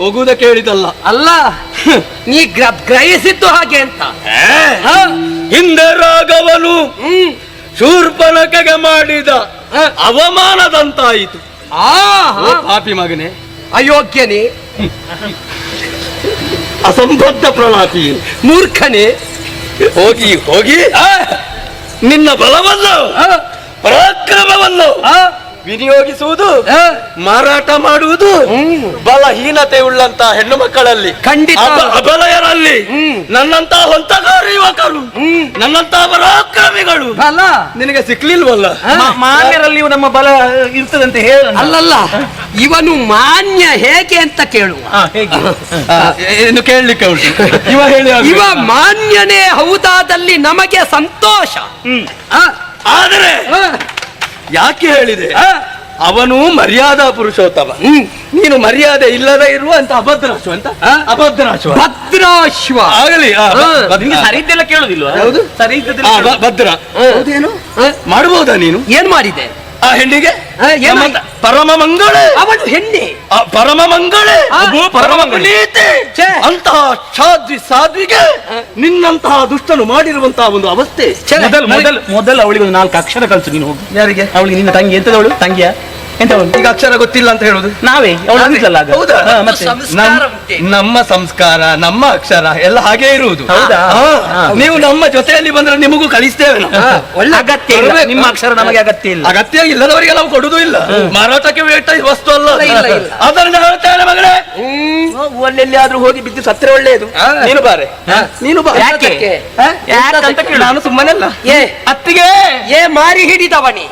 ಹೋಗುವುದಕ್ಕೆ ಹೇಳಿದಲ್ಲ ಅಲ್ಲ, ನೀ ಗ್ರಹಿಸಿದ್ದು ಹಾಗೆ ಅಂತ. ಹಿಂದೆ ರಾಘವನು ಶೂರ್ಪನಖಗೆ ಮಾಡಿದ ಅವಮಾನದಂತಾಯಿತು. ಪಾಪಿ ಮಗನೇ, ಅಯೋಗ್ಯನೇ, ಅಸಂಬದ್ಧ ಪ್ರಲಾಪಿ, ಮೂರ್ಖನೇ, ಹೋಗಿ ಹೋಗಿ ನಿನ್ನ ಬಲವನ್ನು ಪರಾಕ್ರಮವನ್ನು ವಿನಿಯೋಗಿಸುವುದು, ಮಾರಾಟ ಮಾಡುವುದು ಬಲಹೀನತೆ ಉಳ್ಳಂತ ಹೆಣ್ಣು ಮಕ್ಕಳಲ್ಲಿ, ಖಂಡಿತ ಅಬಲೆಯರಲ್ಲಿ, ನನ್ನಂತ ಹೊಂತಗಾರ ಯುವಕರು, ನನ್ನಂತ ಪರಾಕ್ರಮಿಗಳು ನಿನಗೆ ಸಿಕ್ಲಿಲ್ವಲ್ಲ. ಮಾನ್ಯರಲ್ಲಿ ನಮ್ಮ ಬಲ ಇರ್ತದಂತೆ ಹೇಳ. ಅಲ್ಲಲ್ಲ, ಇವನು ಮಾನ್ಯ ಹೇಗೆ ಅಂತ ಕೇಳುವ. ಏನು ಕೇಳಲಿಕ್ಕೆ ಉಂಟು? ಇವ ಹೇಳಿ. ಇವ ಮಾನ್ಯನೇ ಹೌದಾದಲ್ಲಿ ನಮಗೆ ಸಂತೋಷ. ಆದರೆ ಯಾಕೆ ಹೇಳಿದೆ? ಅವನು ಮರ್ಯಾದಾ ಪುರುಷೋತ್ತಮ, ನೀನು ಮರ್ಯಾದೆ ಇಲ್ಲದೆ ಇರುವಂತ ಅಭದ್ರಾಶ್ವ ಅಂತ. ಅಭದ್ರಾಶ್ವ, ಭದ್ರಾಶ್ವ ಆಗಲಿ. ಸರಿ ಇದ್ದೆಲ್ಲ ಕೇಳುದಿಲ್ವ? ಹೌದು, ಸರಿ ಇದ್ದದಿಲ್ಲ. ಭದ್ರ ಹೌದೇನು ಮಾಡಬಹುದಾ ನೀನು? ಏನ್ ಮಾಡಿದೆ ಆ ಹೆಣ್ಣಿಗೆ? ಪರಮ ಮಂಗಳೇ ಅವಳು ಹೆಣ್ಣೆ, ಪರಮ ಮಂಗಳೇ, ಪರಮ ಪುನೀತೆ ಅಂತಹ ಸಾಧ್ವಿಗೆ ನಿನ್ನಂತಹ ದುಷ್ಟನು ಮಾಡಿರುವಂತಹ ಒಂದು ಅವಸ್ಥೆ. ಮೊದಲು ಅವಳಿಗೆ ಒಂದು 4 ಅಕ್ಷರ ಕಲಿಸು ನೀನು ಹೋಗಿ. ಯಾರಿಗೆ? ಅವಳಿಗೆ ನಿನ್ನ ತಂಗಿ ಎಂತದವಳು? ತಂಗಿಯ ಎಂತವಳು? ಈಗ ಅಕ್ಷರ ಗೊತ್ತಿಲ್ಲ ಅಂತ ಹೇಳುದು ನಾವೇ? ನಮ್ಮ ಸಂಸ್ಕಾರ, ನಮ್ಮ ಅಕ್ಷರ ಎಲ್ಲ ಹಾಗೆ ಇರುವುದು. ಹೌದಾ? ನೀವು ನಮ್ಮ ಜೊತೆಯಲ್ಲಿ ಬಂದ್ರೆ ನಿಮಗೂ ಕಲಿಸ್ತೇವೆ. ಅಗತ್ಯ ಇಲ್ಲ, ನಿಮ್ಮ ಅಕ್ಷರ ನಮಗೆ ಅಗತ್ಯ ಇಲ್ಲ. ಅಗತ್ಯ ಇಲ್ಲದವರಿಗೆ ನಾವು ಕೊಡುದು ಇಲ್ಲ. ಮಾರಾಟಕ್ಕೆ ವಸ್ತು ಅಲ್ಲ. ಅದನ್ನ ಹೇಳ್ತೇನೆ ಮಗಳೇ, ಅಲ್ಲೆಲ್ಲಿ ಆದ್ರೂ ಹೋಗಿ ಬಿದ್ದು ಸತ್ರೆ ಒಳ್ಳೆಯದು. ನೀನು ಬಾರೆ, ನೀನು ಬಾ. ನಾನು ಸುಮ್ಮನೆಲ್ಲ ಅತ್ತಿಗೆ ಮಾರಿ ಹಿಡಿದವನಿ,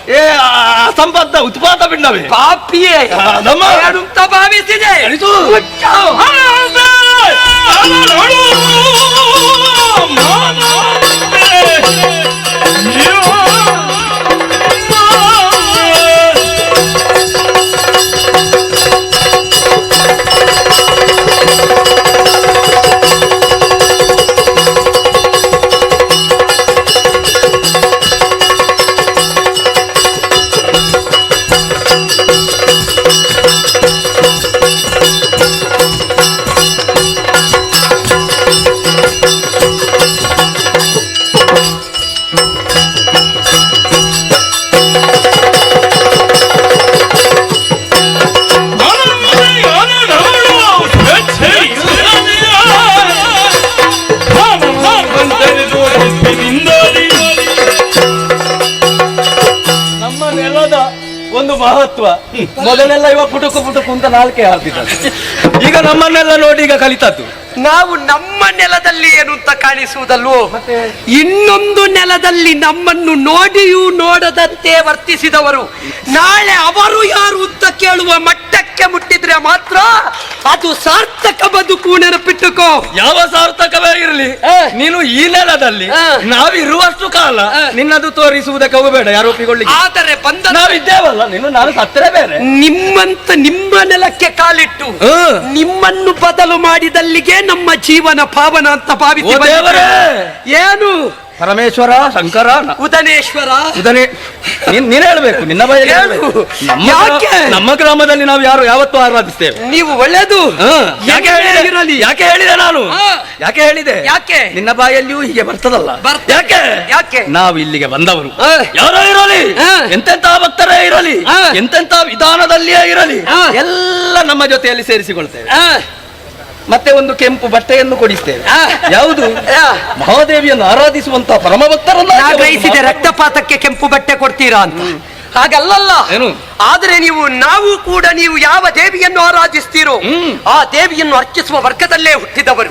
ಅಸಂಬದ್ಧ ಉತ್ಪಾತ ಬಿಡ್ನವೆ ಪಾಪಿಯೇ ಅಂತ ಭಾವಿಸಿದೆ. ಒಂದು ಮಹತ್ವ. ಮೊದಲೆಲ್ಲ ಇವ ಪುಟುಕು ಪುಟುಕು ಅಂತ ನಾಲ್ಕೆ ಹಾಕ್ತಿದ್ದ. ಈಗ ನಮ್ಮನ್ನೆಲ್ಲ ನೋಡಿ ಈಗ ಕಲಿತದ್ದು. ನಾವು ನಮ್ಮ ನೆಲದಲ್ಲಿ ಏನು ಅಂತ ಕಾಣಿಸುವುದಲ್ವೋ, ಇನ್ನೊಂದು ನೆಲದಲ್ಲಿ ನಮ್ಮನ್ನು ನೋಡಿಯೂ ನೋಡದಂತೆ ವರ್ತಿಸಿದವರು ನಾಳೆ ಅವರು ಯಾರು ಅಂತ ಕೇಳುವ ಮಟ್ಟಕ್ಕೆ ಮುಟ್ಟಿದ್ರೆ ಮಾತ್ರ ಅದು ಸಾರ್ಥಕ ಬದುಕು. ನೆನಪಿಟ್ಟುಕೋ. ಯಾವ ಸಾರ್ಥಕವೇ ಇರಲಿ, ನೀನು ಈ ನೆಲದಲ್ಲಿ ನಾವಿರುವಷ್ಟು ಕಾಲ ನಿನ್ನದು ತೋರಿಸುವುದಕ್ಕೆ ಹೋಗಬೇಡ, ಯಾರು ಒಪ್ಪಿಕೊಳ್ಳಿ. ಆದರೆ ಬಂದ ನಾವಿದ್ದೇವಲ್ಲ, ನೀನು ನಾನು ಸತ್ತರೆ ಬೇರೆ. ನಿಮ್ಮ ನೆಲಕ್ಕೆ ಕಾಲಿಟ್ಟು ನಿಮ್ಮನ್ನು ಬದಲು ಮಾಡಿದಲ್ಲಿಗೆ ನಮ್ಮ ಜೀವನ ಪಾವನ ಅಂತ ಭಾವಿಸಿ ಏನು ಪರಮೇಶ್ವರ, ಶಂಕರ, ಉದನೇಶ್ವರ. ನೀನೇ ಹೇಳ್ಬೇಕು, ನಿನ್ನ ಬಾಯಲ್ಲಿ ಹೇಳು. ಹೇಳ್ಬೇಕು. ನಮ್ಮ ಗ್ರಾಮದಲ್ಲಿ ನಾವು ಯಾವತ್ತೂ ಆರಾಧಿಸ್ತೇವೆ. ನೀವು ಒಳ್ಳೆದು. ಯಾಕೆ ಹೇಳಿದೆ ನಾನು? ಯಾಕೆ ಹೇಳಿದೆ? ಯಾಕೆ ನಿನ್ನ ಬಾಯಲ್ಲಿಯೂ ಹೀಗೆ ಬರ್ತದಲ್ಲ? ಯಾಕೆ ನಾವು ಇಲ್ಲಿಗೆ ಬಂದವರು ಯಾರೋ ಇರಲಿ, ಎಂತೆಂತ ಭಕ್ತರೇ ಇರಲಿ, ಎಂತೆಂತ ವಿಧಾನದಲ್ಲಿಯೇ ಇರಲಿ, ಎಲ್ಲ ನಮ್ಮ ಜೊತೆಯಲ್ಲಿ ಸೇರಿಸಿಕೊಳ್ತೇವೆ. ಮತ್ತೆ ಒಂದು ಕೆಂಪು ಬಟ್ಟೆಯನ್ನು ಕೊಡಿಸ್ತೇವೆ. ಯಾವುದು? ಮಹಾದೇವಿಯನ್ನು ಆರಾಧಿಸುವಂತ ಪರಮ ಭಕ್ತರನ್ನು ಗ್ರಹಿಸಿದೆ. ರಕ್ತಪಾತಕ್ಕೆ ಕೆಂಪು ಬಟ್ಟೆ ಕೊಡ್ತೀರಾ ಅಂತ? ಹಾಗಲ್ಲ. ಏನು? ಆದರೆ ನಾವು ಕೂಡ ನೀವು ಯಾವ ದೇವಿಯನ್ನು ಆರಾಧಿಸ್ತೀರೋ ಆ ದೇವಿಯನ್ನು ಅರ್ಚಿಸುವ ವರ್ಗದಲ್ಲೇ ಹುಟ್ಟಿದವರು.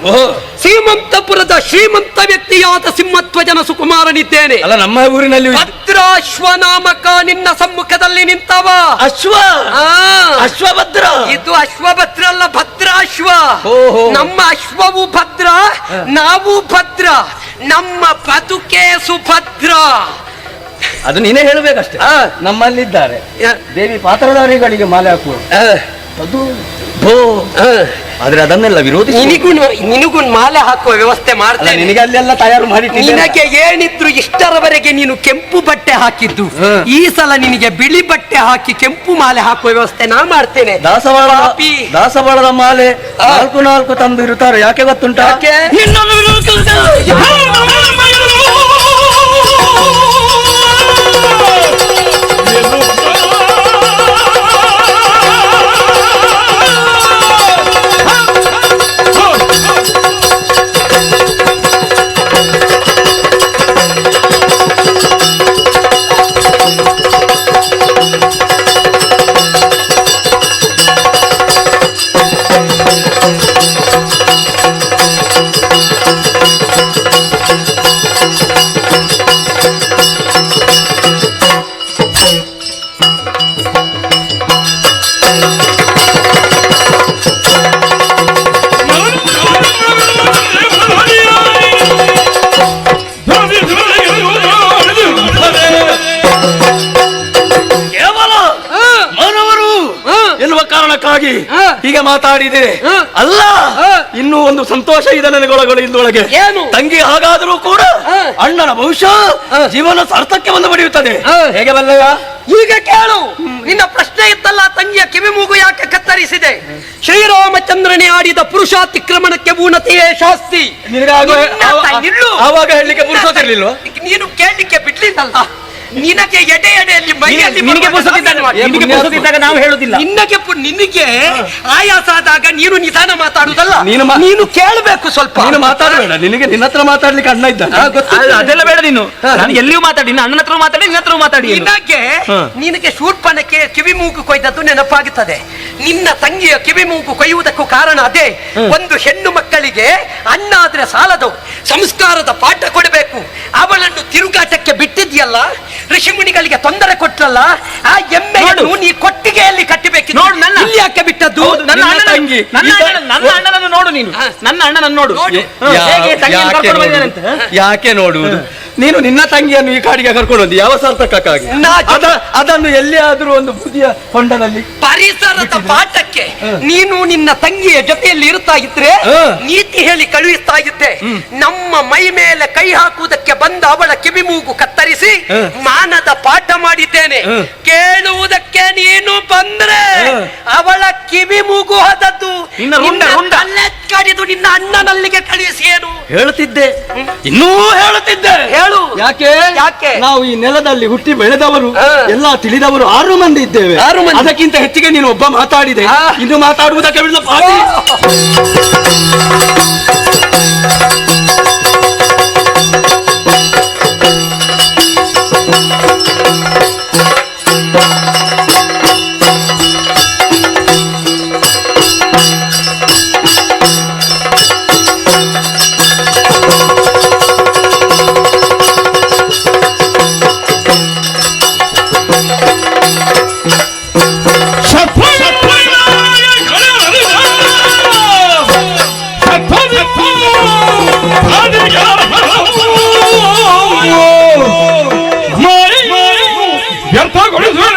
ಶ್ರೀಮಂತಪುರದ ಶ್ರೀಮಂತ ವ್ಯಕ್ತಿಯಾದ ಸಿಂಹತ್ವಜನ ಸುಕುಮಾರನಿದ್ದೇನೆ. ಅಲ್ಲ, ನಮ್ಮ ಊರಿನಲ್ಲಿ ಭದ್ರಾಶ್ವನಾಮಕ ನಿನ್ನ ಸಮ್ಮುಖದಲ್ಲಿ ನಿಂತವ. ಅಶ್ವಭದ್ರ. ಇದು ಅಶ್ವಭದ್ರ ಅಲ್ಲ, ಭದ್ರಾಶ್ವ. ನಮ್ಮ ಅಶ್ವವು ಭದ್ರ, ನಾವು ಭದ್ರ, ನಮ್ಮ ಬದುಕೆ ಸುಭದ್ರ. ಅದು ನೀನೇ ಹೇಳಬೇಕಷ್ಟೇ. ನಮ್ಮಲ್ಲಿದ್ದಾರೆ ದೇವಿ ಪಾತ್ರಧಾರಿಗಳಿಗೆ ಮಾಲೆ ಹಾಕುವ ಅದು ಆದ್ರೆ ಅದನ್ನೆಲ್ಲ ವಿರೋಧಿಸಿ ನಿನಗೂ ಮಾಲೆ ಹಾಕುವ ವ್ಯವಸ್ಥೆ ಮಾಡ್ತೇನೆ. ನಿನಗೆ ಅಲ್ಲೆಲ್ಲ ತಯಾರು ಮಾಡಿ. ನಿನಗೆ ಏನಿದ್ರು ಇಷ್ಟರವರೆಗೆ ನೀನು ಕೆಂಪು ಬಟ್ಟೆ ಹಾಕಿದ್ದು, ಈ ಸಲ ನಿನಗೆ ಬಿಳಿ ಬಟ್ಟೆ ಹಾಕಿ ಕೆಂಪು ಮಾಲೆ ಹಾಕುವ ವ್ಯವಸ್ಥೆ ನಾ ಮಾಡ್ತೇನೆ. ದಾಸವಾಳದ ಮಾಲೆ 4 ತಂದು ಇರುತ್ತಾರೆ. ಯಾಕೆ ಗೊತ್ತುಂಟಾ? ಹೀಗೆ ಮಾತಾಡಿದೆ ಅಲ್ಲ. ಇನ್ನೂ ಒಂದು ಸಂತೋಷ ಇದೆ ನನಗೊಳಗಡೆ ಇಲ್ಲೊಳಗೆ. ತಂಗಿ ಹಾಗಾದರೂ ಕೂಡ ಅಣ್ಣನ ಬಹುಶಃ ಜೀವನ ಸಾರ್ಥಕ್ಕೆ ಬಂದು ಪಡೆಯುತ್ತದೆ. ಹೇಗೆ ಬಲ್ಲಯ್ಯ? ಈಗ ಕೇಳು, ನಿನ್ನ ಪ್ರಶ್ನೆ ಇತ್ತಲ್ಲ, ತಂಗಿಯ ಕಿವಿ ಮೂಗು ಯಾಕೆ ಕತ್ತರಿಸಿದೆ? ಶ್ರೀರಾಮಚಂದ್ರನೇ ಆಡಿದ ಪುರುಷಾತಿಕ್ರಮಣಕ್ಕೆ ಊನತೆಯೇ ಶಾಸ್ತಿ. ಆವಾಗ ಹೇಳಲಿಕ್ಕೆ ಪುರುಷೋತ್ತಿರ್ಲಿಲ್ವ? ನೀನು ಕೇಳಲಿಕ್ಕೆ ಬಿಡ್ಲಿಲ್ಲಲ್ಲ. ನಿನಗೆ ಎಡೆಯಲ್ಲಿ ಮೈಯಲ್ಲಿ ನಾವು ಹೇಳುದಿಲ್ಲ. ನಿನಗೆ ಆಯಾಸ ಆದಾಗ ನೀನು ನಿಧಾನ ಮಾತಾಡುದಲ್ಲ, ನೀನು ಕೇಳಬೇಕು ಸ್ವಲ್ಪ. ನೀನು ಮಾತಾಡಬೇಡ. ನಿನಗೆ ನಿನ್ನ ಹತ್ರ ಮಾತಾಡ್ಲಿಕ್ಕೆ ಅಣ್ಣ ಇದ್ದ. ಅದೆಲ್ಲ ಬೇಡ. ನೀನು ನಾನು ಎಲ್ಲಿಯೂ ಮಾತಾಡಿ, ಅಣ್ಣನ ಹತ್ರ ಮಾತಾಡಿ, ನಿನ್ನ ಹತ್ರ ಮಾತಾಡಿ. ನಿನಗೆ ಶೂರ್ಪಣಕ್ಕೆ ಕಿವಿ ಮೂಗು ಕೊಯ್ದದ್ದು ನೆನಪಾಗುತ್ತದೆ. ನಿನ್ನ ತಂಗಿಯ ಕಿವಿ ಮೂಗು ಕೊಯ್ಯುವುದಕ್ಕೂ ಕಾರಣ ಅದೇ. ಒಂದು ಹೆಣ್ಣು ಮಕ್ಕಳಿಗೆ ಅಣ್ಣ ಆದ್ರೆ ಸಾಲದು, ಸಂಸ್ಕಾರದ ಪಾಠ ಕೊಡಬೇಕು. ಅವಳನ್ನು ತಿರುಗಾಟಕ್ಕೆ ಬಿಟ್ಟಿದ್ಯಲ್ಲ, ಋಷಿಮುನಿಗಳಿಗೆ ತೊಂದರೆ ಕೊಟ್ಟಲ್ಲ, ಆ ಎಮ್ಮೆಯನ್ನು ನೀ ಕೊಟ್ಟಿಗೆಯಲ್ಲಿ ಕಟ್ಟಬೇಕು. ನೋಡು, ನನ್ನ ಇಲ್ಲಿ ಯಾಕೆ ಬಿಟ್ಟದ್ದು? ನನ್ನ ತಂಗಿ, ನನ್ನ ಅಣ್ಣನನ್ನು ನೋಡು. ನೀನು ನನ್ನ ಅಣ್ಣನನ್ನು ನೋಡು. ಯಾಕೆ ನೋಡುವುದು? ನೀನು ನಿನ್ನ ತಂಗಿಯನ್ನು ಈ ಕಾಡಿಗೆ ಕರ್ಕೊಂಡು ಬಂದು ಯಾವ ಸಾರ್ಥಕಕ್ಕಾಗಿ? ಅದನ್ನು ಎಲ್ಲಿಯಾದ್ರೂ ಒಂದು ಬುದ್ಧಿಯ ಹೊಂಡದಲ್ಲಿ ಪರಿಸರದ ಪಾಠಕ್ಕೆ ನೀನು ನಿನ್ನ ತಂಗಿಯ ಜೊತೆಯಲ್ಲಿ ಇರುತ್ತಾ ಇದ್ರೆ ನೀತಿ ಹೇಳಿ ಕಳುಹಿಸ್ತಾ ಇದ್ದೆ. ನಮ್ಮ ಮೈ ಮೇಲೆ ಕೈ ಹಾಕುವುದಕ್ಕೆ ಬಂದ ಅವಳ ಕಿವಿ ಮೂಗು ಕತ್ತರಿಸಿ ಮಾನದ ಪಾಠ ಮಾಡಿದ್ದೇನೆ. ಕೇಳುವುದಕ್ಕೆ ನೀನು ಬಂದ್ರೆ ಅವಳ ಕಿವಿ ಮೂಗು ಹೋದದ್ದು ಕಡಿದು ನಿನ್ನ ಅಣ್ಣನಲ್ಲಿಗೆ ಕಳುಹಿಸಿ ಏನು ಹೇಳುತ್ತಿದ್ದೆ, ಇನ್ನೂ ಹೇಳುತ್ತಿದ್ದೆ. ಹೇಳು. ಯಾಕೆ ನಾವು ಈ ನೆಲದಲ್ಲಿ ಹುಟ್ಟಿ ಬೆಳೆದವರು, ಎಲ್ಲ ತಿಳಿದವರು 6 ಮಂದಿ ಇದ್ದೇವೆ. ಅದಕ್ಕಿಂತ ಹೆಚ್ಚಿಗೆ ನೀನು ಒಬ್ಬ ಮಾತಾಡಿದೆ. ಇನ್ನು ಮಾತಾಡುವುದಕ್ಕೆ ಬಿಡಲ ಪಾಟಿ. ವ್ಯರ್ಥಗೊಳಿಸುವ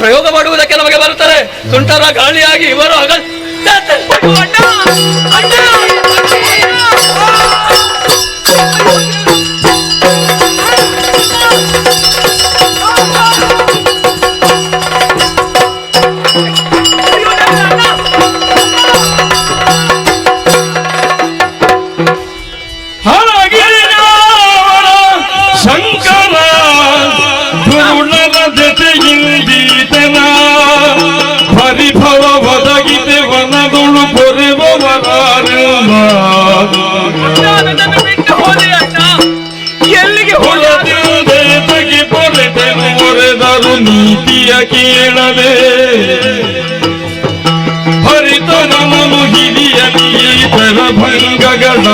ಪ್ರಯೋಗ ಮಾಡುವುದಕ್ಕೆ ನಮಗೆ ಬರುತ್ತದೆ. ಸುಂಟರ ಗಾಳಿಯಾಗಿ ಇವರು ನೀತಿಯ ಕೇಳದೆ ಹರಿತ ನಮನು ಹಿರಿಯಲಿ ಇತರ ಭಂಗಗಳ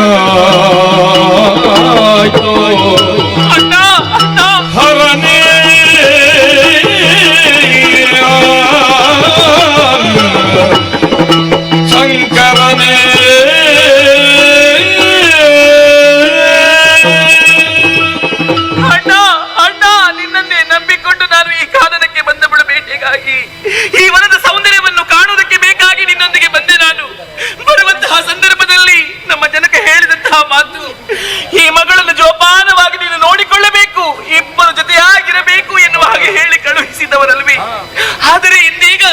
ಹರನೇ ಶಂಕರನೇ ಈ ವನದ ಸೌಂದರ್ಯವನ್ನು ಕಾಣುವುದಕ್ಕೆ ಬೇಕಾಗಿ ನಿನ್ನೊಂದಿಗೆ ಬಂದೆ. ನಾನು ಬರುವಂತಹ ಸಂದರ್ಭದಲ್ಲಿ ನಮ್ಮ ಜನಕ ಹೇಳಿದಂತಹ ಮಾತು, ಈ ಮಗಳನ್ನು ಜೋಪಾನವಾಗಿ ನೀನು ನೋಡಿಕೊಳ್ಳಬೇಕು, ಇಬ್ಬರು ಜೊತೆಯಾಗಿರಬೇಕು ಎನ್ನುವ ಹಾಗೆ ಹೇಳಿ ಕಳುಹಿಸಿದವರಲ್ವೇ. ಆದರೆ ಇಂದೀಗ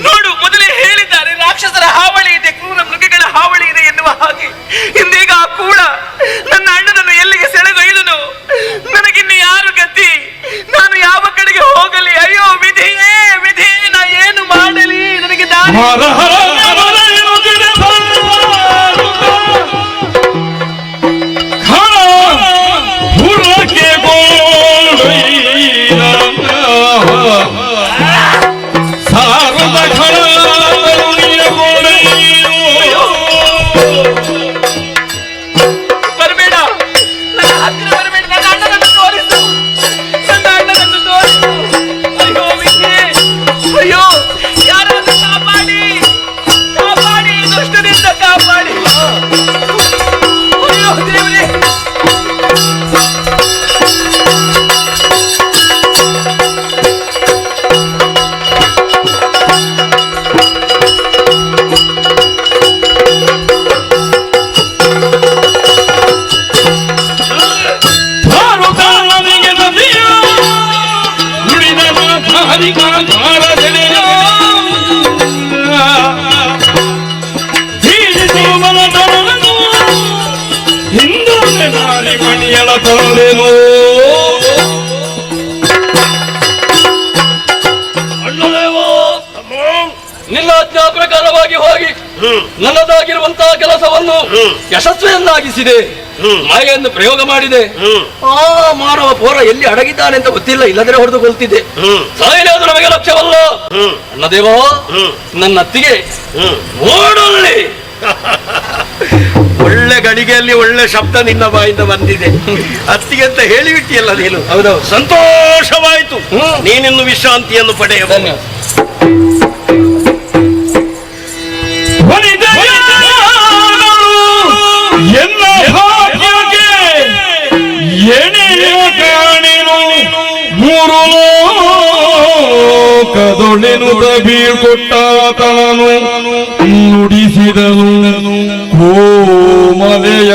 ನೋಡು, ಮೊದಲೇ ಹೇಳಿದ್ದಾರೆ ರಾಕ್ಷಸರ ಹಾವಳಿ ಇದೆ, ಕ್ರೂರ ಮೃಗಗಳ ಹಾವಳಿ ಇದೆ ಎನ್ನುವ ಹಾಗೆ. ಇಂದೀಗ ಆ ಕೂಡ ನನ್ನ ಅಣ್ಣನನ್ನು ಎಲ್ಲಿಗೆ ಸೆಳೆದೊಯ್ದನು. ನನಗಿನ್ನು ಯಾರು ಗತಿ? ನಾನು ಯಾವ ಕಡೆಗೆ ಹೋಗಲಿ? ಅಯ್ಯೋ ವಿಧಿಯೇ ವಿಧಿ, ನಾ ಏನು ಮಾಡಲಿ? ನನಗೆ ದಾರಿ ಬರಬೇಡ, ನನ್ನ ಹತ್ತಿರ ಬರಬೇಡ. ನನ್ನ ಅಣ್ಣನನ್ನು ತೋರಿಸು, ನನ್ನ ಅಣ್ಣನನ್ನು ತೋರಿಸು. ಅಯ್ಯೋ ವಿಧಿ, ಅಯ್ಯೋ ಯಾರಾದ್ರೂ ಕಾಪಾಡಿ, ಕಾಪಾಡಿ, ದುಷ್ಟದಿಂದ ಕಾಪಾಡಿ. ಅಯ್ಯೋ ದೇವರೇ, ಮಣಿಯಳ ತಂದೆನೋ ನಿನ್ನ ಆಜ್ಞಾ ಪ್ರಕಾರವಾಗಿ ಹೋಗಿ ನನ್ನದಾಗಿರುವಂತಹ ಕೆಲಸವನ್ನು ಯಶಸ್ವಿಯನ್ನಾಗಿಸಿದೆ. ಮಾಯೆಯನ್ನು ಪ್ರಯೋಗ ಮಾಡಿದೆ. ಆ ಮಾನವ ಪೋರ ಎಲ್ಲಿ ಅಡಗಿದ್ದಾನೆ ಅಂತ ಗೊತ್ತಿಲ್ಲ, ಇಲ್ಲದ್ರೆ ಹೊಡೆದುಕೊಳ್ತಿದ್ದೆ. ಸಾಯಲೇದು ನಮಗೆ ಲಕ್ಷ್ಯವಲ್ಲ. ಅಣ್ಣದೇವ, ನನ್ನ ಅತ್ತಿಗೆ ಓಡಲ್ಲಿ ಒಳ್ಳೆ ಗಡಿಗೆಯಲ್ಲಿ ಒಳ್ಳೆ ಶಬ್ದ ನಿನ್ನ ಬಾಯಿಂದ ಬಂದಿದೆ. ಅತ್ತಿಗೆ ಅಂತ ಹೇಳಿಬಿಟ್ಟಿಯಲ್ಲ ನೀನು. ಹೌದೌದು, ಸಂತೋಷವಾಯಿತು. ನೀನಿನ್ನು ವಿಶ್ರಾಂತಿಯನ್ನು ಪಡೆಯಬಹುದು. ಎಲ್ಲ ಭಾಗ್ಯಕ್ಕೆ ಎಣೆಯ ಕಾಣೆನು ಮೂರು ಲೋಕದೊಳೆನುದ ಬೀಳ್ಕೊಟ್ಟಾತನನು ನುಡಿಸಿದನು ಕೋಮಲೆಯ.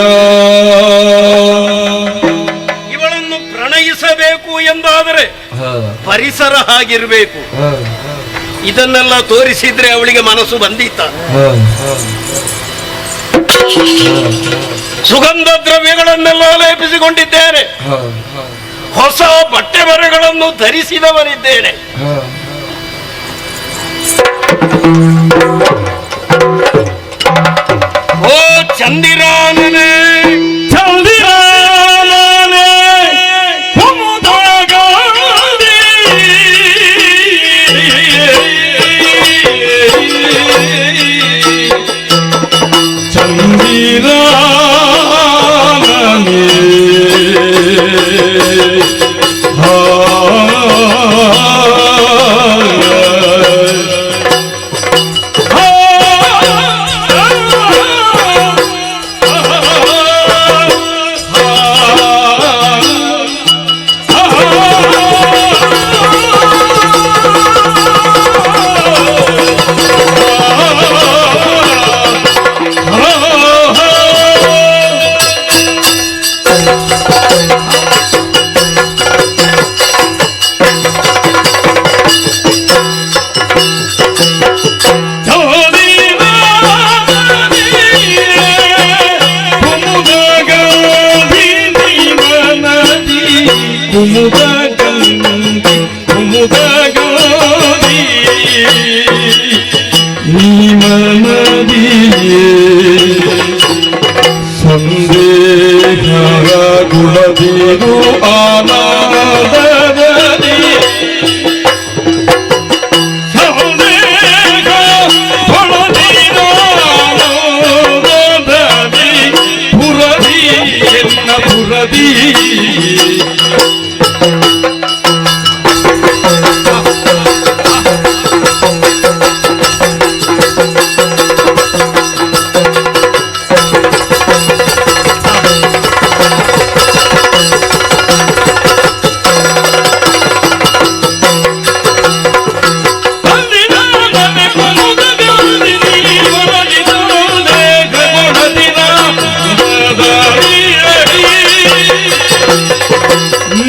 ಇವಳನ್ನು ಪ್ರಣಯಿಸಬೇಕು ಎಂದಾದರೆ ಪರಿಸರ ಹಾಗಿರ್ಬೇಕು. ಇದನ್ನೆಲ್ಲ ತೋರಿಸಿದ್ರೆ ಅವಳಿಗೆ ಮನಸ್ಸು ಬಂದೀತ. ಸುಗಂಧ ದ್ರವ್ಯಗಳನ್ನೆಲ್ಲ ಲೇಪಿಸಿಕೊಂಡಿದ್ದೇನೆ. ಹೊಸ ಬಟ್ಟೆ ಬರೆಗಳನ್ನು ಧರಿಸಿದವನಿದ್ದೇನೆ. ಓ ಚಂದಿರಾನನೇ, ಚಂದಿರಾನನೇ ಕುಮುದಗಾದಿ ಚಂದಿರಾನನೇ ಸಂದೇಹ ಗುಣದೀರು ಆನಂದದಿ ಸಂದೇಹ ಗುಣದೀರು ಆನಂದದಿ ಪುರದಿ ಎನ್ನ ಪುರದಿ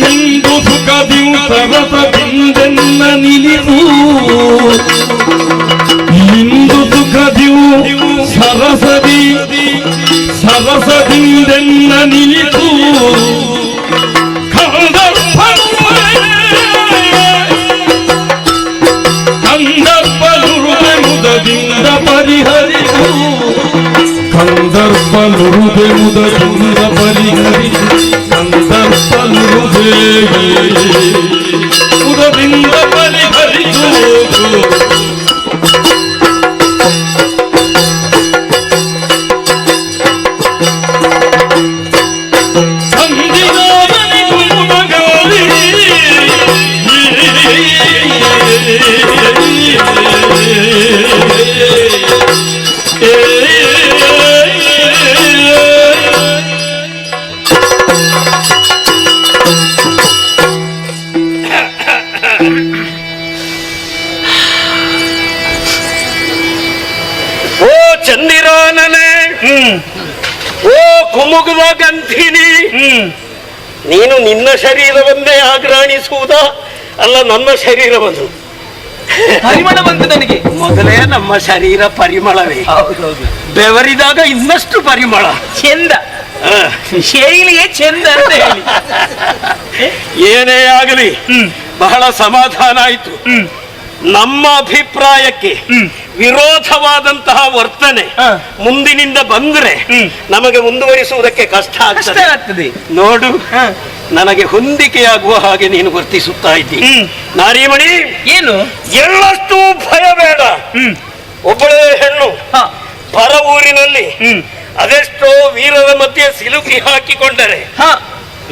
ನಿಂದು ಸುಖದಿಯು ಸರಸದಿಂದೆನ್ನ ನಿಲಿದು ಇಂದು ಸುಖದಿಯು ಸರಸದಿಂದೆನ್ನ ನಿಲಿದು ಕಂದರ್ಪನುರುವೆ ಮುದದಿಂದ ಪರಿಹರಿಸು ಕಂದರ್ಪನುರುವೆ ಮುದದಿಂದ ಪರಿಹರಿಸು ಕಂದರ್ಪನುರುವೆ ಮುದದಿಂದ ಪರಿಹರಿಸು ಓ ಚಂದಿರಾನನೆ, ಓ ಕುಮುಗುವ ಗಂಧಿನಿ, ನೀನು ನಿನ್ನ ಶರೀರವನ್ನೇ ಆಗ್ರಾಣಿಸುವುದಾ ಅಲ್ಲ ನನ್ನ ಶರೀರವನ್ನು? ಪರಿಮಳ ಬಂತು ನನಗೆ. ಮೊದಲೇ ನಮ್ಮ ಶರೀರ ಪರಿಮಳವೇ, ಬೆವರಿದಾಗ ಇನ್ನಷ್ಟು ಪರಿಮಳ. ಚೆಂದ, ಶೈಲಿಯೇ ಚೆಂದ ಅಂತ ಹೇಳಿ. ಏನೇ ಆಗಲಿ ಬಹಳ ಸಮಾಧಾನ ಆಯ್ತು. ನಮ್ಮ ಅಭಿಪ್ರಾಯಕ್ಕೆ ವಿರೋಧವಾದಂತಹ ವರ್ತನೆ ಮುಂದಿನಿಂದ ಬಂದ್ರೆ ನಮಗೆ ಮುಂದುವರಿಸುವುದಕ್ಕೆ ಕಷ್ಟ ಆಗ್ತದೆ. ನೋಡು, ನನಗೆ ಹೊಂದಿಕೆಯಾಗುವ ಹಾಗೆ ನೀನು ವರ್ತಿಸುತ್ತಾ ಇದ್ದಿ. ನಾರಿಮಣಿ, ಏನು ಎಳ್ಳಷ್ಟು ಭಯ ಬೇಡ. ಒಬ್ಬಳೇ ಹೆಣ್ಣು ಪರ ಊರಿನಲ್ಲಿ ಅದೆಷ್ಟೋ ವೀರರ ಮಧ್ಯೆ ಸಿಲುಕಿ ಹಾಕಿಕೊಂಡರೆ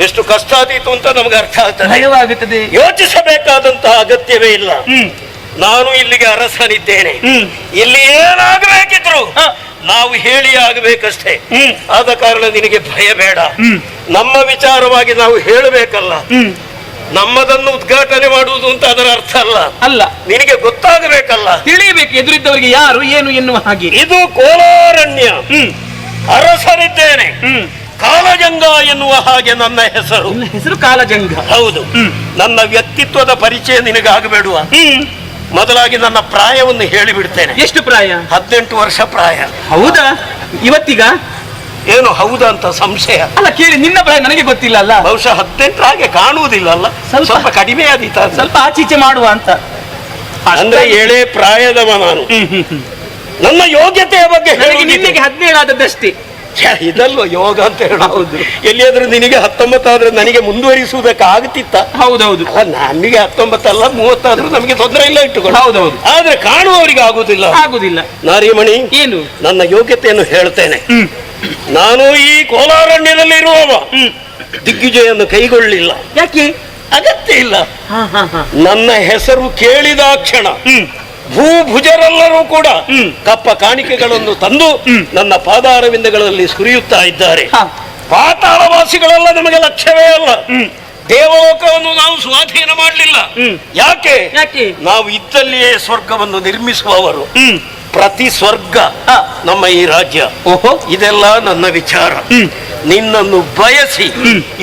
ಎಷ್ಟು ಕಷ್ಟ ಆದೀತು ಅಂತ ನಮಗೆ ಅರ್ಥ ಭಯವಾಗುತ್ತದೆ. ಯೋಚಿಸಬೇಕಾದಂತಹ ಅಗತ್ಯವೇ ಇಲ್ಲ. ನಾನು ಇಲ್ಲಿಗೆ ಅರಸನಿದ್ದೇನೆ. ಇಲ್ಲಿ ಏನಾಗಬೇಕಿದ್ರು ನಾವು ಹೇಳಿ ಆಗಬೇಕಷ್ಟೇ. ಆದ ಕಾರಣ ನಿನಗೆ ಭಯ ಬೇಡ. ನಮ್ಮ ವಿಚಾರವಾಗಿ ನಾವು ಹೇಳಬೇಕಲ್ಲ, ನಮ್ಮದನ್ನು ಉದ್ಘಾಟನೆ ಮಾಡುವುದು ಅಂತ ಅದರ ಅರ್ಥ ಅಲ್ಲ. ನಿನಗೆ ಗೊತ್ತಾಗಬೇಕಲ್ಲ, ತಿಳಿಯಬೇಕು ಎದುರಿದ್ದವರಿಗೆ ಯಾರು ಏನು ಎನ್ನುವ ಹಾಗೆ. ಇದು ಕೋಲಾರಣ್ಯ, ಅರಸನಿದ್ದೇನೆ, ಕಾಲಜಂಗ ಎನ್ನುವ ಹಾಗೆ ನನ್ನ ಹೆಸರು. ಹೆಸರು ಕಾಲಜಂಗ. ಹೌದು. ನನ್ನ ವ್ಯಕ್ತಿತ್ವದ ಪರಿಚಯ ನಿನಗಾಗಬೇಡುವ. ಮೊದಲಾಗಿ ನನ್ನ ಪ್ರಾಯವನ್ನು ಹೇಳಿಬಿಡ್ತೇನೆ. ಎಷ್ಟು ಪ್ರಾಯ? 18 ವರ್ಷ ಪ್ರಾಯ. ಹೌದಾ? ಇವತ್ತಿಗ ಏನು ಹೌದಾ ಅಂತ ಸಂಶಯ? ಅಲ್ಲ ಕೇಳಿ, ನಿನ್ನ ಪ್ರಾಯ ನನಗೆ ಗೊತ್ತಿಲ್ಲ ಅಲ್ಲ. ಬಹುಶಃ 18 ಹಾಗೆ ಕಾಣುವುದಿಲ್ಲ ಅಲ್ಲ, ಸ್ವಲ್ಪ ಕಡಿಮೆ ಆದೀತ, ಸ್ವಲ್ಪ ಆಚೀಚೆ ಮಾಡುವ ಅಂತ. ಅಂದ್ರೆ ಎಳೆ ಪ್ರಾಯದವ ನಾನು. ನನ್ನ ಯೋಗ್ಯತೆಯ ಬಗ್ಗೆ ನಿನ್ನೆಗೆ 17 ಆದದ್ದಷ್ಟೇ. ಇದಲ್ವ ಯೋಗ ಅಂತ ಹೇಳಬಹುದು. ಎಲ್ಲಿಯಾದ್ರೂ ನಿನಗೆ 19 ಆದ್ರೆ ನನಗೆ ಮುಂದುವರಿಸುವುದಕ್ಕೆ ಆಗ್ತಿತ್ತ? ಹೌದೌದು. ನಮಗೆ 19 ಅಲ್ಲ 30 ಆದ್ರೂ ನಮಗೆ ತೊಂದರೆ ಇಲ್ಲ ಇಟ್ಟುಕೊಂಡು. ಹೌದೌದು. ಆದ್ರೆ ಕಾಣುವವರಿಗೆ ಆಗುದಿಲ್ಲ. ನಾರಿಮಣಿ, ಏನು ನನ್ನ ಯೋಗ್ಯತೆಯನ್ನು ಹೇಳ್ತೇನೆ. ನಾನು ಈ ಕೋಲಾರಣ್ಯದಲ್ಲಿ ಇರುವವ ದಿಗ್ವಿಜಯನ್ನು ಕೈಗೊಳ್ಳಿಲ್ಲ. ಯಾಕೆ? ಅಗತ್ಯ ಇಲ್ಲ. ನನ್ನ ಹೆಸರು ಕೇಳಿದ ಕ್ಷಣ ಭೂಭುಜರೆಲ್ಲರೂ ಕೂಡ ಕಪ್ಪ ಕಾಣಿಕೆಗಳನ್ನು ತಂದು ನನ್ನ ಪಾದಾರವಿಂದಗಳಲ್ಲಿ ಸುರಿಯುತ್ತಾ ಇದ್ದಾರೆ. ಪಾತಾಳವಾಸಿಗಳೆಲ್ಲ ನಮಗೆ ಲಕ್ಷ್ಯವೇ ಅಲ್ಲ. ದೇವಲೋಕವನ್ನು ನಾವು ಸ್ವಾಧೀನ ಮಾಡಲಿಲ್ಲ. ಯಾಕೆ? ನಾವು ಇದ್ದಲ್ಲಿಯೇ ಸ್ವರ್ಗವನ್ನು ನಿರ್ಮಿಸುವವರು. ಪ್ರತಿ ಸ್ವರ್ಗ ನಮ್ಮ ಈ ರಾಜ್ಯ. ಇದೆಲ್ಲ ನನ್ನ ವಿಚಾರ. ನಿನ್ನನ್ನು ಬಯಸಿ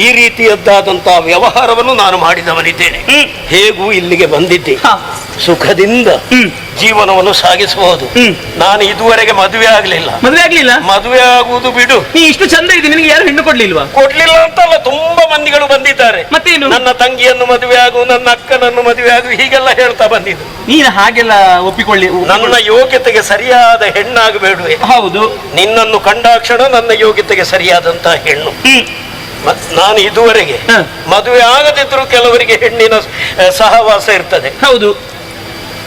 ಈ ರೀತಿಯದ್ದಾದಂತಹ ವ್ಯವಹಾರವನ್ನು ನಾನು ಮಾಡಿದವನಿದ್ದೇನೆ. ಹೇಗೂ ಇಲ್ಲಿಗೆ ಬಂದಿದ್ದೆ. ಸುಖದಿಂದ ಜೀವನವನ್ನು ಸಾಗಿಸಬಹುದು. ನಾನು ಇದುವರೆಗೆ ಮದುವೆ ಆಗ್ಲಿಲ್ಲ. ಮದುವೆ ಆಗುವುದು ಬಿಡು. ನೀ ಇಷ್ಟು ಚಂದ ಇದೆ, ನಿನಗೆ ಯಾರು ಹೆಣ್ಣು ಕೊಡ್ಲಿಲ್ವಾ? ಕೊಡ್ಲಿಲ್ಲ ಅಂತಲ್ಲ, ತುಂಬಾ ಮಂದಿಗಳು ಬಂದಿದ್ದಾರೆ. ಮತ್ತೇನು? ನನ್ನ ತಂಗಿಯನ್ನು ಮದುವೆ ಆಗು, ನನ್ನ ಅಕ್ಕನನ್ನು ಮದುವೆ ಆಗು, ಹೀಗೆಲ್ಲ ಹೇಳ್ತಾ ಬಂದಿದ್ದು. ನೀನು ಹಾಗೆಲ್ಲ ಒಪ್ಪಿಕೊಳ್ಳಿ. ನನ್ನ ಯೋಗ್ಯತೆಗೆ ಸರಿಯಾದ ಹೆಣ್ಣಾಗಬೇಡುವೆ. ಹೌದು, ನಿನ್ನನ್ನು ಕಂಡಾಕ್ಷಣ ನನ್ನ ಯೋಗ್ಯತೆಗೆ ಸರಿಯಾದಂತಹ ಹೆಣ್ಣು. ನಾನು ಇದುವರೆಗೆ ಮದುವೆ ಆಗದಿದ್ರು ಕೆಲವರಿಗೆ ಹೆಣ್ಣಿನ ಸಹವಾಸ ಇರ್ತದೆ. ಹೌದು,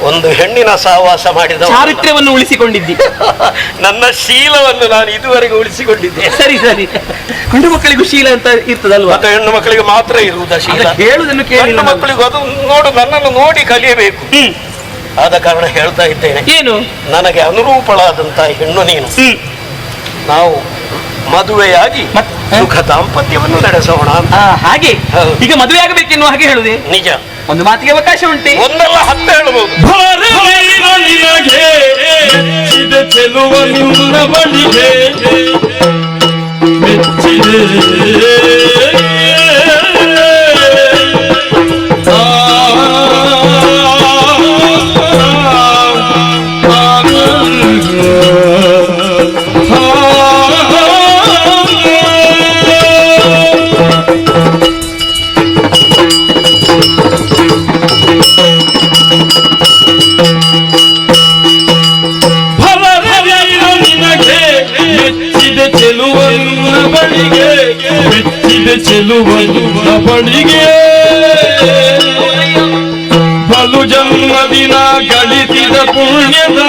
ಒಂದು ಹೆಣ್ಣಿನ ಸಹವಾಸ ಮಾಡಿದ ಚಾರಿತ್ರ್ಯವನ್ನು ಉಳಿಸಿಕೊಂಡಿದ್ದಿ. ನನ್ನ ಶೀಲವನ್ನು ನಾನು ಇದುವರೆಗೆ ಉಳಿಸಿಕೊಂಡಿದ್ದೆ. ಸರಿ ಸರಿ, ಗಂಡು ಮಕ್ಕಳಿಗೂ ಶೀಲ ಅಂತ ಇರ್ತದಲ್ವಾ? ಮತ್ತೆ ಹೆಣ್ಣು ಮಕ್ಕಳಿಗೆ ಮಾತ್ರ ಇರುವುದ ಶೀಲ? ಹೇಳುದನ್ನು ಕೇಳಿ ಹೆಣ್ಣು ಮಕ್ಕಳಿಗೂ ಅದು ನೋಡು, ನನ್ನನ್ನು ನೋಡಿ ಕಲಿಯಬೇಕು. ಆದ ಕಾರಣ ಹೇಳ್ತಾ ಇದ್ದೇನೆ, ಏನು ನನಗೆ ಅನುರೂಪಳಾದಂತಹ ಹೆಣ್ಣು ನೀನು. ನಾವು ಮದುವೆಯಾಗಿ ಸುಖ ದಾಂಪತ್ಯವನ್ನು ನಡೆಸೋಣ. ಹಾಗೆ ಈಗ ಮದುವೆ ಆಗಬೇಕೆನ್ನುವ ಹಾಗೆ ಹೇಳುದೆ. ನಿಜ, ಒಂದು ಮಾತಿಗೆ ಅವಕಾಶ ಉಂಟೆ. ಒಂದಲ್ಲ 10 ಹೇಳಬಹುದು. ಚೆಲುವನು ಬಳಿಗೆ ಬಲು ಜನ್ಮದಿನ ಗಳಿಸಿದ ಪುಣ್ಯದ,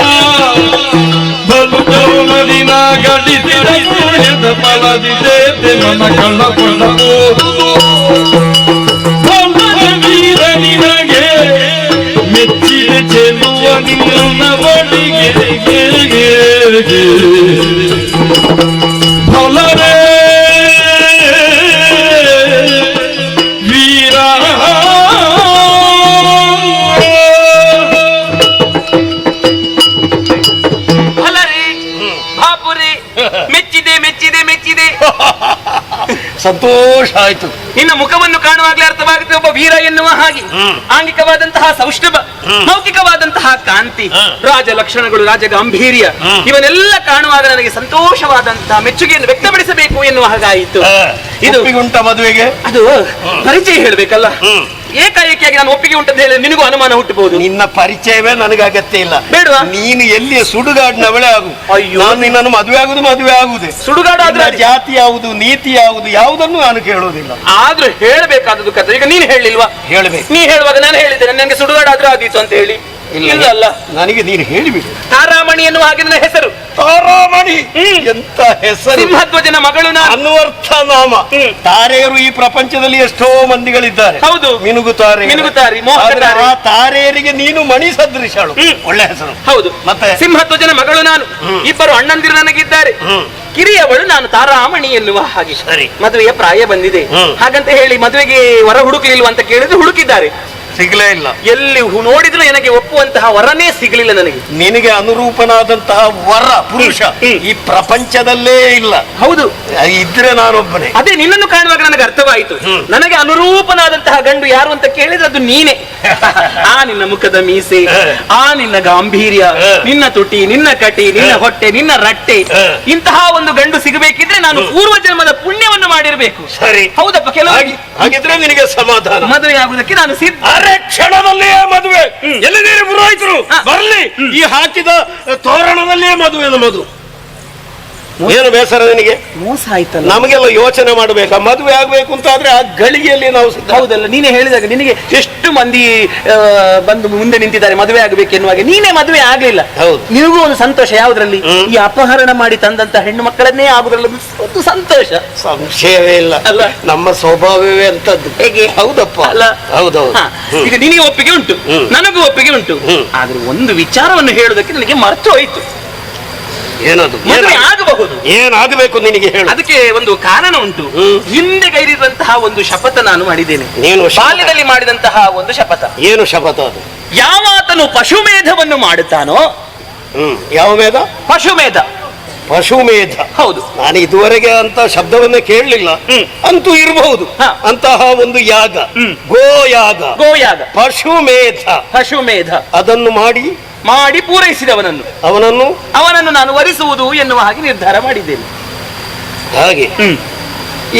ಬಲು ಜನ್ಮದಿನ ಗಳಿಸಿದ ಪುಣ್ಯದ ಫಲದಿದೆ ನನ್ನ ಕಳ್ಳಕೊಳ್ಳಬಹುದು. ವೀರ ನಿನಗೆ ಮೆಚ್ಚಿದ ಚೆಲುವ ನಿನ್ನ ಬಳಿಗೆ ಫಲರೇ ಸಂತೋಷ ಆಯ್ತು. ನಿನ್ನ ಮುಖವನ್ನು ಕಾಣುವಾಗಲೇ ಅರ್ಥವಾಗುತ್ತೆ ಒಬ್ಬ ವೀರ ಎನ್ನುವ ಹಾಗೆ. ಆಂಗಿಕವಾದಂತಹ ಸೌಷ್ಠವ, ಮೌಖಿಕವಾದಂತಹ ಕಾಂತಿ, ರಾಜ ಲಕ್ಷಣಗಳು, ರಾಜ ಗಾಂಭೀರ್ಯ, ಇವನ್ನೆಲ್ಲ ಕಾಣುವಾಗ ನನಗೆ ಸಂತೋಷವಾದಂತಹ ಮೆಚ್ಚುಗೆಯನ್ನು ವ್ಯಕ್ತಪಡಿಸಬೇಕು ಎನ್ನುವ ಹಾಗಾಯಿತು. ಇದು ಉಂಟ ಮದುವೆಗೆ ಅದು ಪರಿಚಯ ಹೇಳ್ಬೇಕಲ್ಲ. ಏಕಾಏಕಿಯಾಗಿ ನಾನು ಒಪ್ಪಿಗೆ ಉಂಟಂತ ಹೇಳಿ ನಿನಗೂ ಅನುಮಾನ ಹುಟ್ಟಬಹುದು. ನಿನ್ನ ಪರಿಚಯವೇ ನನಗೆ ಅಗತ್ಯ ಇಲ್ಲ. ಬೇಡವಾ? ನೀನು ಎಲ್ಲಿಯ ಸುಡುಗಾಡಿನವಳೆ ಆಗು. ಅಯ್ಯೋ, ನಾನು ನಿನ್ನನ್ನು ಮದುವೆ ಆಗುದೇ. ಸುಡುಗಾಡು ಆದ್ರೆ ಜಾತಿ ಯಾವುದು, ನೀತಿ ಯಾವುದು, ಯಾವುದನ್ನು ನಾನು ಕೇಳುವುದಿಲ್ಲ. ಆದ್ರೂ ಹೇಳಬೇಕಾದದ್ದು ಕಥೆ. ಈಗ ನೀನು ಹೇಳಿಲ್ವಾ? ಹೇಳ್ಬೇಕು. ನೀ ಹೇಳುವಾಗ ನಾನು ಹೇಳಿದ್ದೇನೆ ನನಗೆ ಸುಡುಗಾಡಾದ್ರೂ ಆದೀತು ಅಂತ ಹೇಳಿ. ಇಲ್ಲ ಅಲ್ಲ, ನನಗೆ ನೀನು ಹೇಳಿಬಿಡು. ತಾರಾಮಣಿ ಎನ್ನುವ ಹಾಗೆ ನನ್ನ ಹೆಸರು. ತಾರಾಮಣಿ ಎಂತ ಹೆಸರು! ಸಿಂಹಧ್ವಜನ ಮಗಳು ನಾನು. ಅನ್ವರ್ಥ ನಾಮ. ತಾರೆಯರು ಈ ಪ್ರಪಂಚದಲ್ಲಿ ಎಷ್ಟೋ ಮಂದಿಗಳಿದ್ದಾರೆ. ಹೌದು, ಮಿನುಗುತಾರೆ, ಆ ತಾರೆಯರಿಗೆ ನೀನು ಮಣಿ ಸದೃಶಳು. ಒಳ್ಳೆ ಹೆಸರು. ಹೌದು. ಮತ್ತೆ ಸಿಂಹಧ್ವಜನ ಮಗಳು ನಾನು. ಇಬ್ಬರು ಅಣ್ಣಂದಿರು ನನಗಿದ್ದಾರೆ. ಕಿರಿಯವಳು ನಾನು ತಾರಾಮಣಿ ಎನ್ನುವ ಹಾಗೆ. ಸರಿ. ಮದುವೆಯ ಪ್ರಾಯ ಬಂದಿದೆ. ಹಾಗಂತ ಹೇಳಿ ಮದುವೆಗೆ ವರ ಹುಡುಕಲಿಲ್ವ ಅಂತ ಕೇಳಿದ್ರೆ ಹುಡುಕಿದ್ದಾರೆ, ಸಿಗಲೇ ಇಲ್ಲ. ಎಲ್ಲಿ ನೋಡಿದ್ರು ನನಗೆ ಒಪ್ಪುವಂತಹ ವರನೇ ಸಿಗಲಿಲ್ಲ ನನಗೆ. ನಿನಗೆ ಅನುರೂಪನಾದಂತಹ ವರ ಪುರುಷ ಈ ಪ್ರಪಂಚದಲ್ಲೇ ಇಲ್ಲ. ಹೌದು, ಇದ್ರೆ ನಾನೊಬ್ಬನೇ. ಅದೇ ನಿನ್ನನ್ನು ಕಾಣುವಾಗ ನನಗೆ ಅರ್ಥವಾಯಿತು. ನನಗೆ ಅನುರೂಪನಾದಂತಹ ಗಂಡು ಯಾರು ಅಂತ ಕೇಳಿದ್ರೆ ಅದು ನೀನೆ. ಆ ನಿನ್ನ ಮುಖದ ಮೀಸೆ, ಆ ನಿನ್ನ ಗಾಂಭೀರ್ಯ, ನಿನ್ನ ತುಟಿ, ನಿನ್ನ ಕಟಿ, ನಿನ್ನ ಹೊಟ್ಟೆ, ನಿನ್ನ ರಟ್ಟೆ, ಇಂತಹ ಒಂದು ಗಂಡು ಸಿಗಬೇಕಿದ್ರೆ ನಾನು ಪೂರ್ವ ಜನ್ಮದ ಪುಣ್ಯವನ್ನು ಮಾಡಿರ್ಬೇಕು. ಸರಿ, ಹೌದಪ್ಪ. ಕೆಲವು ಹಾಗಿದ್ರೆ ನಿನಗೆ ಸಮಾಧಾನ. ಮದುವೆ ಆಗುವುದಕ್ಕೆ ನಾನು ಸಿದ್ಧ. ಕ್ಷಣದಲ್ಲೇ ಮದುವೆ. ಎಲ್ಲಿದ್ದೀರಿ ಪುರೋಹಿತರು? ಬರ್ಲಿ. ಈ ಹಾಕಿದ ತೋರಣದಲ್ಲೇ ಮದುವೆ. ನಮ್ಮದು ಏನು ಬೇಸರ ನಿನಗೆ? ಮೋಸ ಆಯ್ತಲ್ಲ. ನಮಗೆಲ್ಲ ಯೋಚನೆ ಮಾಡಬೇಕಾ? ಮದುವೆ ಆಗ್ಬೇಕು ಅಂತ ಆದ್ರೆ ಆ ಗಳಿಗೆಯಲ್ಲಿ ನಾವು ಸಿದ್ಧ. ಹೌದಲ್ಲ, ನೀನೇ ಹೇಳಿದಾಗ ನಿನಗೆ ಎಷ್ಟು ಮಂದಿ ಬಂದು ಮುಂದೆ ನಿಂತಿದ್ದಾರೆ ಮದುವೆ ಆಗಬೇಕೆನ್ನುವಾಗ ನೀನೇ ಮದುವೆ ಆಗ್ಲಿಲ್ಲ. ಹೌದು. ನಿನಗೂ ಒಂದು ಸಂತೋಷ ಯಾವುದ್ರಲ್ಲಿ? ಈ ಅಪಹರಣ ಮಾಡಿ ತಂದಂತ ಹೆಣ್ಣು ಮಕ್ಕಳನ್ನೇ ಆಗುದ್ರಲ್ಲಿ ಒಂದು ಸಂತೋಷ. ಸಂಶಯವೇ ಇಲ್ಲ. ಅಲ್ಲ, ನಮ್ಮ ಸ್ವಭಾವವೇ ಅಂತದ್ದು. ಹೇಗೆ? ಹೌದಪ್ಪ. ಅಲ್ಲ, ಹೌದೌದು. ಈಗ ನಿನಗೆ ಒಪ್ಪಿಗೆ ಉಂಟು, ನನಗೂ ಒಪ್ಪಿಗೆ ಉಂಟು. ಆದ್ರೆ ಒಂದು ವಿಚಾರವನ್ನು ಹೇಳುವುದಕ್ಕೆ ನನಗೆ ಮರೆತು ಹೋಯ್ತು. ಏನದು? ಮದುವೆ ಆಗಬಹುದು. ಏನಾಗಬೇಕು ನಿನಗೆ ಹೇಳು. ಅದಕ್ಕೆ ಒಂದು ಕಾರಣ ಉಂಟು. ಹಿಂದೆ ಗೈರಿದಂತಹ ಒಂದು ಶಪಥ ನಾನು ಮಾಡಿದ್ದೇನೆ. ನೀನು ಬಾಲ್ಯದಲ್ಲಿ ಮಾಡಿದಂತಹ ಒಂದು ಶಪಥ. ಏನು ಶಪಥ ಅದು? ಯಾವಾತನು ಪಶುಮೇಧವನ್ನು ಮಾಡುತ್ತಾನೋ, ಯಾವ ಮೇಧ? ಪಶುಮೇಧ. ಪಶುಮೇಧ. ಹೌದು. ನಾನು ಇದುವರೆಗೆ ಅಂತ ಶಬ್ದವನ್ನೇ ಕೇಳಲಿಲ್ಲ. ಅಂತೂ ಇರಬಹುದು ಹ. ಅಂತಹ ಒಂದು ಯಾಗ, ಗೋಯಾಗ, ಗೋಯಾಗ, ಪಶುಮೇಧ. ಅದನ್ನು ಮಾಡಿ ಪೂರೈಸಿದವನನ್ನು ಅವನನ್ನು ನಾನು ವರಿಸುವುದು ಎನ್ನುವ ಹಾಗೆ ನಿರ್ಧಾರ ಮಾಡಿದ್ದೇನೆ. ಹಾಗೆ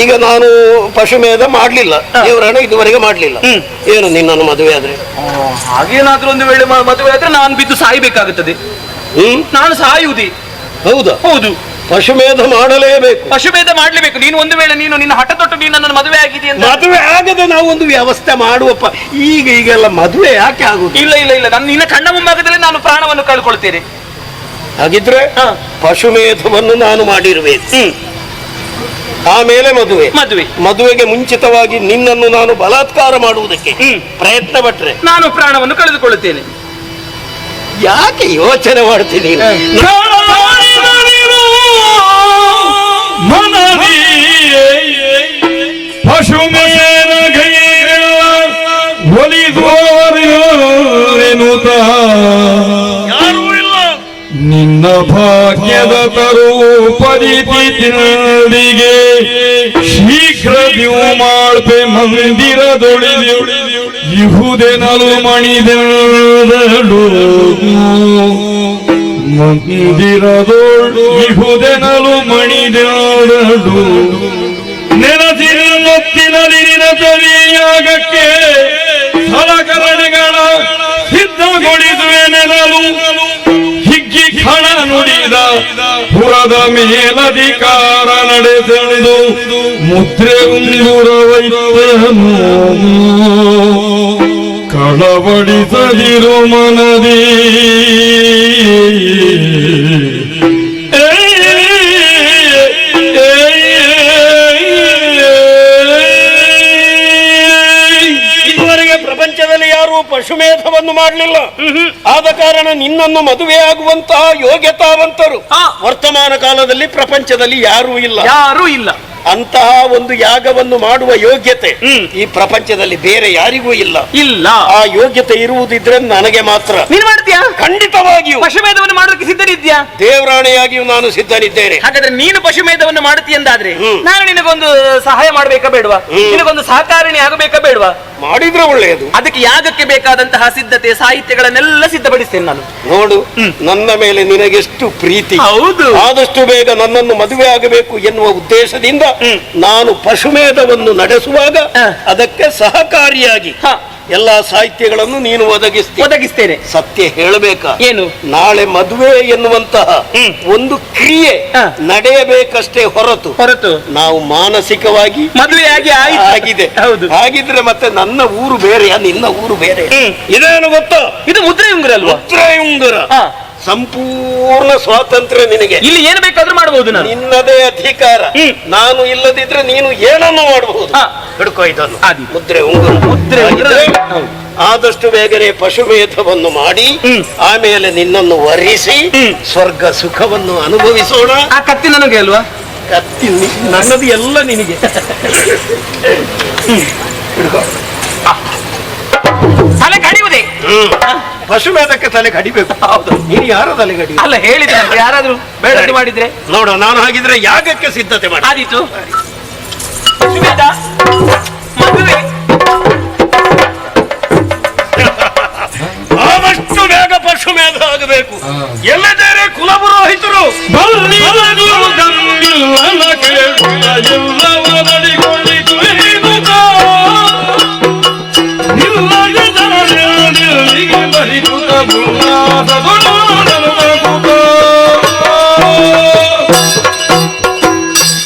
ಈಗ ನಾನು ಪಶುಮೇಧ ಮಾಡ್ಲಿಲ್ಲ, ದೇವರನ್ನ ಇದುವರೆಗೆ ಮಾಡ್ಲಿಲ್ಲ. ಏನು ನಿನ್ನನ್ನು ಮದುವೆ ಆದ್ರೆ? ಹಾಗೇನಾದ್ರೂ ಒಂದು ವೇಳೆ ಮದುವೆ ಆದ್ರೆ ನಾನು ಬಿದ್ದು ಸಾಯಬೇಕಾಗುತ್ತದೆ. ನಾನು ಸಾಯುವುದೇ. ಹೌದಾ? ಹೌದು. ಪಶುಮೇಧ ಮಾಡಲೇಬೇಕು. ಪಶುಮೇಧ ಮಾಡ್ಲೇಬೇಕು. ನೀನು ಒಂದು ವೇಳೆ ನೀನು ಹಠ ತೊಟ್ಟು ನೀನು ನನ್ನ ಮದುವೆ ಆಗಿದೆ ಅಂತ ಮದುವೆ ಆಗದೆ ನಾವು ಒಂದು ವ್ಯವಸ್ಥೆ ಮಾಡುವಪ್ಪ. ಈಗೆಲ್ಲ ಮದುವೆ ಯಾಕೆ ಆಗುದು? ಇಲ್ಲ ನಾನು ನಿನ್ನ ಕಣ್ಣ ಮುಂಭಾಗದಲ್ಲಿ ನಾನು ಪ್ರಾಣವನ್ನು ಕಳ್ಕೊಳ್ತೇನೆ. ಹಾಗಿದ್ರೆ ಪಶುಮೇಧವನ್ನು ನಾನು ಮಾಡಿರ್ಬೇಕು. ಆಮೇಲೆ ಮದುವೆಗೆ ಮುಂಚಿತವಾಗಿ ನಿನ್ನನ್ನು ನಾನು ಬಲಾತ್ಕಾರ ಮಾಡುವುದಕ್ಕೆ ಪ್ರಯತ್ನ ಪಟ್ರೆ ನಾನು ಪ್ರಾಣವನ್ನು ಕಳೆದುಕೊಳ್ಳುತ್ತೇನೆ. ಯಾಕೆ ಯೋಚನೆ ಮಾಡ್ತೀನಿ? ಪಶುಮೇನ ಒಲಿಸುವವರೆನುತ ನಿನ್ನ ಭಾಗ್ಯದ ತರೂಪದಿತಿ ತಿಂಡಿಗೆ ಶೀಘ್ರ ದಿವು ಮಾಡ್ಪೆ ಮಂದಿರದೊಳಿದು ಇಹುದೆನಲು ಮಣಿದೆಳು ಮಂದಿರದೊಳು ಇಹುದೆನಲು ಮಣಿದೆಳು ನೆನಸಿನ ಮೊತ್ತಿನಲ್ಲಿ ನಿರತವಿಯಾಗಕ್ಕೆ ಸಲಕರಣೆಗಳ ಸಿದ್ಧಗೊಳಿಸುವೆ ನೆನಲು ಹಿಗ್ಗಿ ಖಣ ನುಡಿದ ಪುರದ ಮೇಲಧಿಕಾರ ನಡೆಸೆಳೆದು ಮುದ್ರೆ ಉಂಗುರವೈತನು ಕಳವಡಿಸದಿರು ಮನದಿ ಪಶುಮೇಧವನ್ನು ಮಾಡಲಿಲ್ಲ. ಆದ ಕಾರಣ ನಿನ್ನನ್ನು ಮದುವೆಯಾಗುವಂತಹ ಯೋಗ್ಯತಾವಂತರು ವರ್ತಮಾನ ಕಾಲದಲ್ಲಿ ಪ್ರಪಂಚದಲ್ಲಿ ಯಾರೂ ಇಲ್ಲ. ಅಂತಹ ಒಂದು ಯಾಗವನ್ನು ಮಾಡುವ ಯೋಗ್ಯತೆ ಈ ಪ್ರಪಂಚದಲ್ಲಿ ಬೇರೆ ಯಾರಿಗೂ ಇಲ್ಲ. ಆ ಯೋಗ್ಯತೆ ಇರುವುದಿದ್ರೆ ನನಗೆ ಮಾತ್ರ. ನೀನು ಮಾಡ್ತೀಯಾ? ಖಂಡಿತವಾಗಿಯೂ. ಪಶುಮೇಧವನ್ನು ಮಾಡೋದಕ್ಕೆ ಸಿದ್ಧನಿದ್ಯಾ? ದೇವರಾಣೆಯಾಗಿಯೂ ನಾನು ಸಿದ್ಧನಿದ್ದೇನೆ. ಹಾಗಾದ್ರೆ ನೀನು ಪಶುಮೇಧವನ್ನು ಮಾಡುತ್ತೀಯ ಎಂದಾದ್ರೆ ನಾನು ನಿನಗೊಂದು ಸಹಾಯ ಮಾಡಬೇಕಾ ಬೇಡವಾ? ನಿನಗೊಂದು ಸಹಕಾರಿಣಿ ಆಗಬೇಕಾ ಬೇಡವಾ? ಮಾಡಿದ್ರೆ ಒಳ್ಳೆಯದು. ಅದಕ್ಕೆ ಯಾಗಕ್ಕೆ ಬೇಕಾದಂತಹ ಸಿದ್ಧತೆ ಸಾಹಿತ್ಯಗಳನ್ನೆಲ್ಲ ಸಿದ್ಧಪಡಿಸ್ತೇನೆ ನಾನು. ನೋಡು, ನನ್ನ ಮೇಲೆ ನಿನಗೆಷ್ಟು ಪ್ರೀತಿ. ಹೌದು. ಆದಷ್ಟು ಬೇಗ ನನ್ನನ್ನು ಮದುವೆ ಆಗಬೇಕು ಎನ್ನುವ ಉದ್ದೇಶದಿಂದ ನಾನು ಪಶುಮೇಧವನ್ನು ನಡೆಸುವಾಗ ಅದಕ್ಕೆ ಸಹಕಾರಿಯಾಗಿ ಎಲ್ಲಾ ಸಾಹಿತ್ಯಗಳನ್ನು ನೀನು ಒದಗಿಸ್ತೇನೆ. ಸತ್ಯ ಹೇಳಬೇಕಾ? ಏನು? ನಾಳೆ ಮದುವೆ ಎನ್ನುವಂತಹ ಒಂದು ಕ್ರಿಯೆ ನಡೆಯಬೇಕಷ್ಟೇ ಹೊರತು ನಾವು ಮಾನಸಿಕವಾಗಿ ಮದುವೆಯಾಗಿ ಆಗಿದೆ. ಹಾಗಿದ್ರೆ ಮತ್ತೆ ನನ್ನ ಊರು ಬೇರೆಯಾ ನಿನ್ನ ಊರು ಬೇರೆ? ಇದೇನು ಗೊತ್ತಾ? ಇದು ಮುದ್ರೆ ಉಂಗುರ ಅಲ್ವಾ? ಮುದ್ರೆ ಉಂಗುರ. ಸಂಪೂರ್ಣ ಸ್ವಾತಂತ್ರ್ಯ ನಿನಗೆ. ಇಲ್ಲಿ ಏನು ಬೇಕಾದ್ರೂ ಮಾಡಬಹುದು. ನಿನ್ನದೇ ಅಧಿಕಾರ. ನಾನು ಇಲ್ಲದಿದ್ರೆ ನೀನು ಏನನ್ನು ಮಾಡಬಹುದು. ಹಿಡ್ಕೋ ಇದನ್ನು, ಮುದ್ರೆ ಉಂಗುರ. ಆದಷ್ಟು ಬೇಗನೆ ಪಶುಮೇಧವನ್ನು ಮಾಡಿ ಆಮೇಲೆ ನಿನ್ನನ್ನು ವರಿಸಿ ಸ್ವರ್ಗ ಸುಖವನ್ನು ಅನುಭವಿಸೋಣ. ಆ ಕತ್ತಿ ನನಗೆ ಅಲ್ವಾ? ಕತ್ತಿ ನನ್ನದು ಎಲ್ಲ ನಿನಗೆ. ಹಿಡ್ಕೋ. ತಲೆ ಕಡಿಯುವುದೇ? ಪಶುಮೇಧಕ್ಕೆ ತಲೆ ಕಡಿಬೇಕು. ಹೌದು. ನೀನು ಯಾರ ತಲೆ ಕಡಿ? ಅಲ್ಲ, ಹೇಳಿದ್ರೆ ಯಾರಾದ್ರೂ ಬೇಡ ಮಾಡಿದ್ರೆ ನೋಡು. ನಾನು ಹಾಗಿದ್ರೆ ಯಾಗಕ್ಕೆ ಸಿದ್ಧತೆ ಮಾಡಿ. ಆದೀತು. ಪಶುಮೇಧ ಮದುವೆ ಆದಷ್ಟು ಬೇಗ ಪಶುಮೇಧ ಆಗಬೇಕು. ಎಲ್ಲದೇರೆ ಕುಲಪುರೋಹಿತರು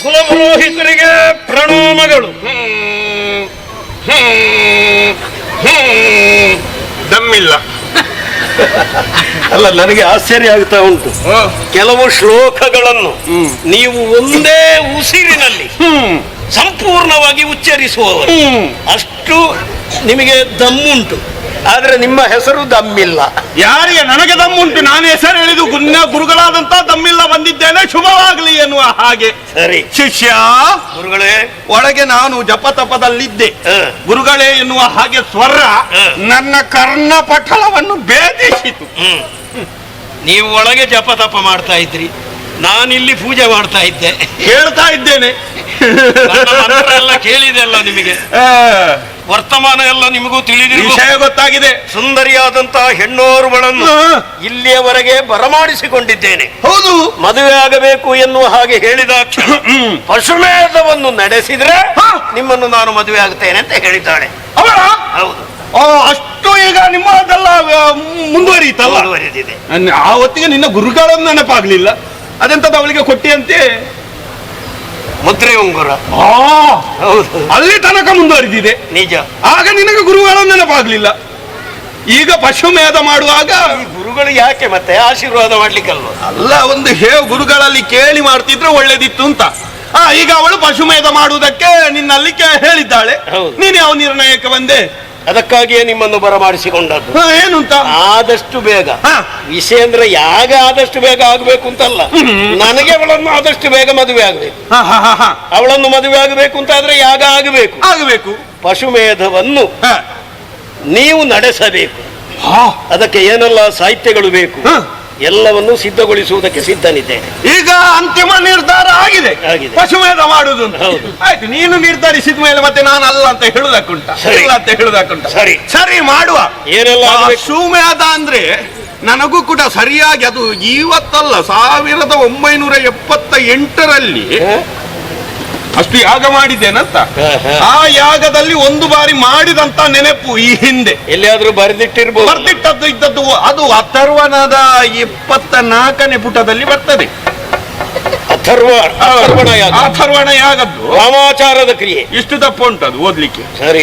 ಕುಲಪುರೋಹಿತರಿಗೆ ಪ್ರಣಾಮಗಳು. ದಮ್ಮಿಲ್ಲ. ಅಲ್ಲ, ನನಗೆ ಆಶ್ಚರ್ಯ ಆಗ್ತಾ ಉಂಟು. ಕೆಲವು ಶ್ಲೋಕಗಳನ್ನು ನೀವು ಒಂದೇ ಉಸಿರಿನಲ್ಲಿ ಸಂಪೂರ್ಣವಾಗಿ ಉಚ್ಚರಿಸುವವರು. ಅಷ್ಟು ನಿಮಗೆ ದಮ್ಮುಂಟು. ಆದ್ರೆ ನಿಮ್ಮ ಹೆಸರು ದಮ್ಮಿಲ್ಲ. ಯಾರಿಗೆ? ನನಗೆ ದಮ್ಮುಂಟು. ನಾನು ಹೆಸರು ಹೇಳಿದು ಗುರುಗಳಾದಂತ ದಮ್ಮಿಲ್ಲ ಬಂದಿದ್ದೇನೆ, ಶುಭವಾಗ್ಲಿ ಎನ್ನುವ ಹಾಗೆ. ಸರಿ ಶಿಷ್ಯ. ಗುರುಗಳೇ, ಒಳಗೆ ನಾನು ಜಪತಪದಲ್ಲಿದ್ದೆ. ಗುರುಗಳೇ ಎನ್ನುವ ಹಾಗೆ ಸ್ವರ ನನ್ನ ಕರ್ಣಪಟಲವನ್ನು ಭೇದಿಸಿತು. ನೀವು ಒಳಗೆ ಜಪತಪ ಮಾಡ್ತಾ ಇದ್ರಿ, ನಾನಿಲ್ಲಿ ಪೂಜೆ ಮಾಡ್ತಾ ಇದ್ದೆ, ಕೇಳ್ತಾ ಇದ್ದೇನೆ. ನನ್ನ ಮಂತ್ರ ಎಲ್ಲ ಕೇಳಿದೆ ಅಲ್ಲ ನಿಮಗೆ, ಆ, ವರ್ತಮಾನ ಎಲ್ಲ ನಿಮಗೂ ತಿಳಿದಿರುವ ವಿಷಯ ಗೊತ್ತಾಗಿದೆ. ಸುಂದರಿಯಾದಂತಹ ಹೆಣ್ಣೋರುಗಳನ್ನು ಇಲ್ಲಿಯವರೆಗೆ ಬರಮಾಡಿಸಿಕೊಂಡಿದ್ದೇನೆ. ಹೌದು, ಮದುವೆ ಆಗಬೇಕು ಎನ್ನುವ ಹಾಗೆ ಹೇಳಿದ ಕ್ಷಣ ಪಶುಮೇಧವನ್ನು ನಡೆಸಿದ್ರೆ ನಿಮ್ಮನ್ನು ನಾನು ಮದುವೆ ಆಗುತ್ತೇನೆ ಅಂತ ಹೇಳಿದ್ದಾಳೆ. ಅವಳ ಹೌದು, ಅಷ್ಟು ಈಗ ನಿಮ್ಮದೆಲ್ಲ ಮುಂದುವರಿಯಿತಲ್ಲ. ಮುಂದುವರಿದಿದೆ. ಆ ಹೊತ್ತಿಗೆ ನಿನ್ನ ಗುರುಗಳನ್ನು ನೆನಪಾಗ್ಲಿಲ್ಲ. ಅದೆಂತದ್ದು ಅವಳಿಗೆ ಕೊಟ್ಟಿಯಂತೆ ಮುದ್ರೆ ಉಂಗುರ. ಹೌದು, ಅಲ್ಲಿ ತನಕ ಮುಂದುವರಿದಿದೆ. ನಿಜ. ಆಗ ನಿನಗೆ ಗುರುಗಳನ್ನು ನೆನಪಾಗ್ಲಿಲ್ಲ. ಈಗ ಪಶುಮೇಧ ಮಾಡುವಾಗ ಈ ಗುರುಗಳು ಯಾಕೆ ಮತ್ತೆ ಆಶೀರ್ವಾದ ಮಾಡ್ಲಿಕ್ಕಲ್ವ? ಅಲ್ಲ, ಒಂದು ಗುರುಗಳಲ್ಲಿ ಕೇಳಿ ಮಾಡ್ತಿದ್ರೆ ಒಳ್ಳೇದಿತ್ತು ಅಂತ. ಈಗ ಅವಳು ಪಶುಮೇಧ ಮಾಡುವುದಕ್ಕೆ ನಿನ್ನಲ್ಲಿ ಹೇಳಿದ್ದಾಳೆ. ಹೌದು. ನೀನು ಯಾವ ನಿರ್ಣಯಕ್ಕೆ ಬಂದೆ? ಅದಕ್ಕಾಗಿಯೇ ನಿಮ್ಮನ್ನು ಬರಮಾಡಿಸಿಕೊಂಡದ್ದು. ಏನು ಅಂತ? ಆದಷ್ಟು ಬೇಗ ವಿಷಯ ಅಂದ್ರೆ ಯಾಗ ಆದಷ್ಟು ಬೇಗ ಆಗ್ಬೇಕು ಅಂತಲ್ಲ, ನನಗೆ ಅವಳನ್ನು ಆದಷ್ಟು ಬೇಗ ಮದುವೆ ಆಗ್ಬೇಕು. ಅವಳನ್ನು ಮದುವೆ ಆಗಬೇಕು ಅಂತಾದ್ರೆ ಯಾಗ ಆಗಬೇಕು. ಪಶುಮೇಧವನ್ನು ನೀವು ನಡೆಸಬೇಕು. ಅದಕ್ಕೆ ಏನೆಲ್ಲ ಸಾಹಿತ್ಯಗಳು ಬೇಕು ಎಲ್ಲವನ್ನು ಸಿದ್ಧಗೊಳಿಸುವುದಕ್ಕೆ ಸಿದ್ಧನಿದ್ದೇನೆ. ಈಗ ಅಂತಿಮ ನಿರ್ಧಾರ ಆಗಿದೆ ಪಶುಮೇಧ ಮಾಡುವುದು. ಆಯ್ತು, ನೀನು ನಿರ್ಧರಿಸಿದ ಮೇಲೆ ಮತ್ತೆ ನಾನು ಅಲ್ಲ ಅಂತ ಹೇಳುದಕ್ಕುಂಟ, ಇಲ್ಲ ಅಂತ ಹೇಳುದಕ್ಕುಂಟ. ಸರಿ ಮಾಡುವ. ಏನೆಲ್ಲ ಪಶುಮೇಧ ಅಂದ್ರೆ ನನಗೂ ಕೂಡ ಸರಿಯಾಗಿ ಅದು ಇವತ್ತಲ್ಲ, 1978ರಲ್ಲಿ ಅಷ್ಟು ಯಾಗ ಮಾಡಿದ್ದೇನಂತ. ಆ ಯಾಗದಲ್ಲಿ ಒಂದು ಬಾರಿ ಮಾಡಿದಂತ ನೆನಪು ಈ ಹಿಂದೆ ಎಲ್ಲಿಯಾದ್ರೂ ಬರ್ದಿಟ್ಟದ್ದು ಇದ್ದದ್ದು. ಅದು ಅಥರ್ವಣದ 24ನೇ ಪುಟದಲ್ಲಿ ಬರ್ತದೆ. ಅಥರ್ವಣ ಯಾಗದ್ದು ರಾಮಾಚಾರದ ಕ್ರಿಯೆ. ಇಷ್ಟು ತಪ್ಪು ಉಂಟದು ಓದ್ಲಿಕ್ಕೆ. ಸರಿ,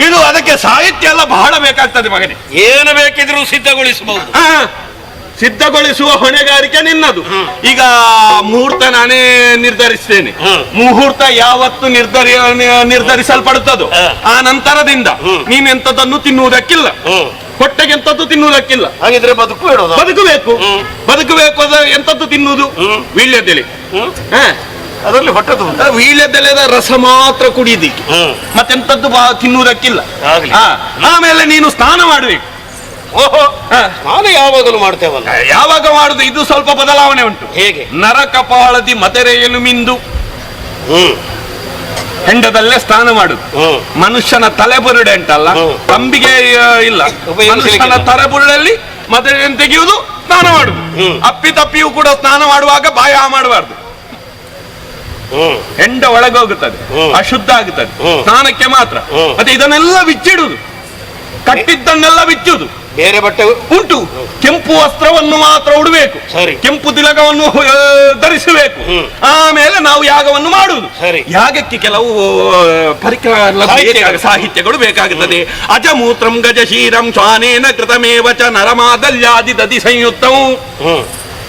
ಇದು ಅದಕ್ಕೆ ಸಾಹಿತ್ಯ ಎಲ್ಲ ಬಹಳ ಬೇಕಾಗ್ತದೆ ಮಗನೇ. ಏನು ಬೇಕಿದ್ರೂ ಸಿದ್ಧಗೊಳಿಸಬಹುದು. ಸಿದ್ಧಗೊಳಿಸುವ ಹೊಣೆಗಾರಿಕೆ ನಿನ್ನದು. ಈಗ ಮುಹೂರ್ತ ನಾನೇ ನಿರ್ಧರಿಸ್ತೇನೆ. ಮುಹೂರ್ತ ಯಾವತ್ತು ನಿರ್ಧರಿಸಲ್ಪಡುತ್ತದೋ ಆ ನಂತರದಿಂದ ನೀನೆಂತದನ್ನು ತಿನ್ನುವುದಕ್ಕಿಲ್ಲ, ಹೊಟ್ಟೆಗೆ ಎಂತದ್ದು ತಿನ್ನುವುದಕ್ಕಿಲ್ಲ. ಹಾಗಿದ್ರೆ ಬದುಕಬೇಕು ಅದ ಎಂತದ್ದು ತಿನ್ನುವುದು? ವೀಳ್ಯದೆಲೆ. ಅದರಲ್ಲಿ ಹೊಟ್ಟೆ ವೀಳ್ಯದೆಲೆದ ರಸ ಮಾತ್ರ ಕುಡಿಯುವುದಕ್ಕೆ, ಮತ್ತೆಂತದ್ದು ತಿನ್ನುವುದಕ್ಕಿಲ್ಲ. ಆಮೇಲೆ ನೀನು ಸ್ನಾನ ಮಾಡಬೇಕು. ಓಹೋ, ನಾನು ಯಾವಾಗಲೂ ಮಾಡ್ತೇವಲ್ಲ. ಯಾವಾಗ ಮಾಡುದು? ಇದು ಸ್ವಲ್ಪ ಬದಲಾವಣೆ ಉಂಟು. ಹೇಗೆ? ನರಕಪಾಳದಿ ಮತೆರೆಯಲು ಮಿಂದು ಹೆಂಡದಲ್ಲೇ ಸ್ನಾನ ಮಾಡುದು. ಮನುಷ್ಯನ ತಲೆಬುರುಡೆ ಉಂಟಲ್ಲ, ಕಂಬಿಗೆ ಇಲ್ಲ, ಮನುಷ್ಯನ ತಲೆಬುರುಡಲ್ಲಿ ಮತೆರೆಯನ್ನು ತೆಗೆಯುವುದು, ಸ್ನಾನ ಮಾಡುದು. ಅಪ್ಪಿ ತಪ್ಪಿಯೂ ಕೂಡ ಸ್ನಾನ ಮಾಡುವಾಗ ಬಾಯ ಮಾಡಬಾರ್ದು. ಹೆಂಡ ಒಳಗೋಗುತ್ತದೆ, ಅಶುದ್ಧ ಆಗುತ್ತದೆ. ಸ್ನಾನಕ್ಕೆ ಮಾತ್ರ. ಮತ್ತೆ ಇದನ್ನೆಲ್ಲ ಬಿಚ್ಚಿಡುದು, ಕಟ್ಟಿದ್ದನ್ನೆಲ್ಲ ಬಿಚ್ಚುದು. ಬೇರೆ ಬಟ್ಟೆ ಉಂಟು. ಕೆಂಪು ವಸ್ತ್ರವನ್ನು ಮಾತ್ರ ಉಡಬೇಕು, ಕೆಂಪು ತಿಲಕವನ್ನು ಧರಿಸಬೇಕು. ನಾವು ಯಾಗವನ್ನು ಮಾಡುವುದು. ಯಾಗಕ್ಕೆ ಕೆಲವು ಪರಿಕರ ಸಾಹಿತ್ಯಗಳು ಬೇಕಾಗುತ್ತದೆ. ಅಜಮೂತ್ರಂ ಗಜಶೀರಂ ಶ್ವಾನೇನ ಕೃತಮೇವ ಚ ನರಮಾದಲ್ಯಾದಿ ದದಿ ಸಂಯುಕ್ತವು.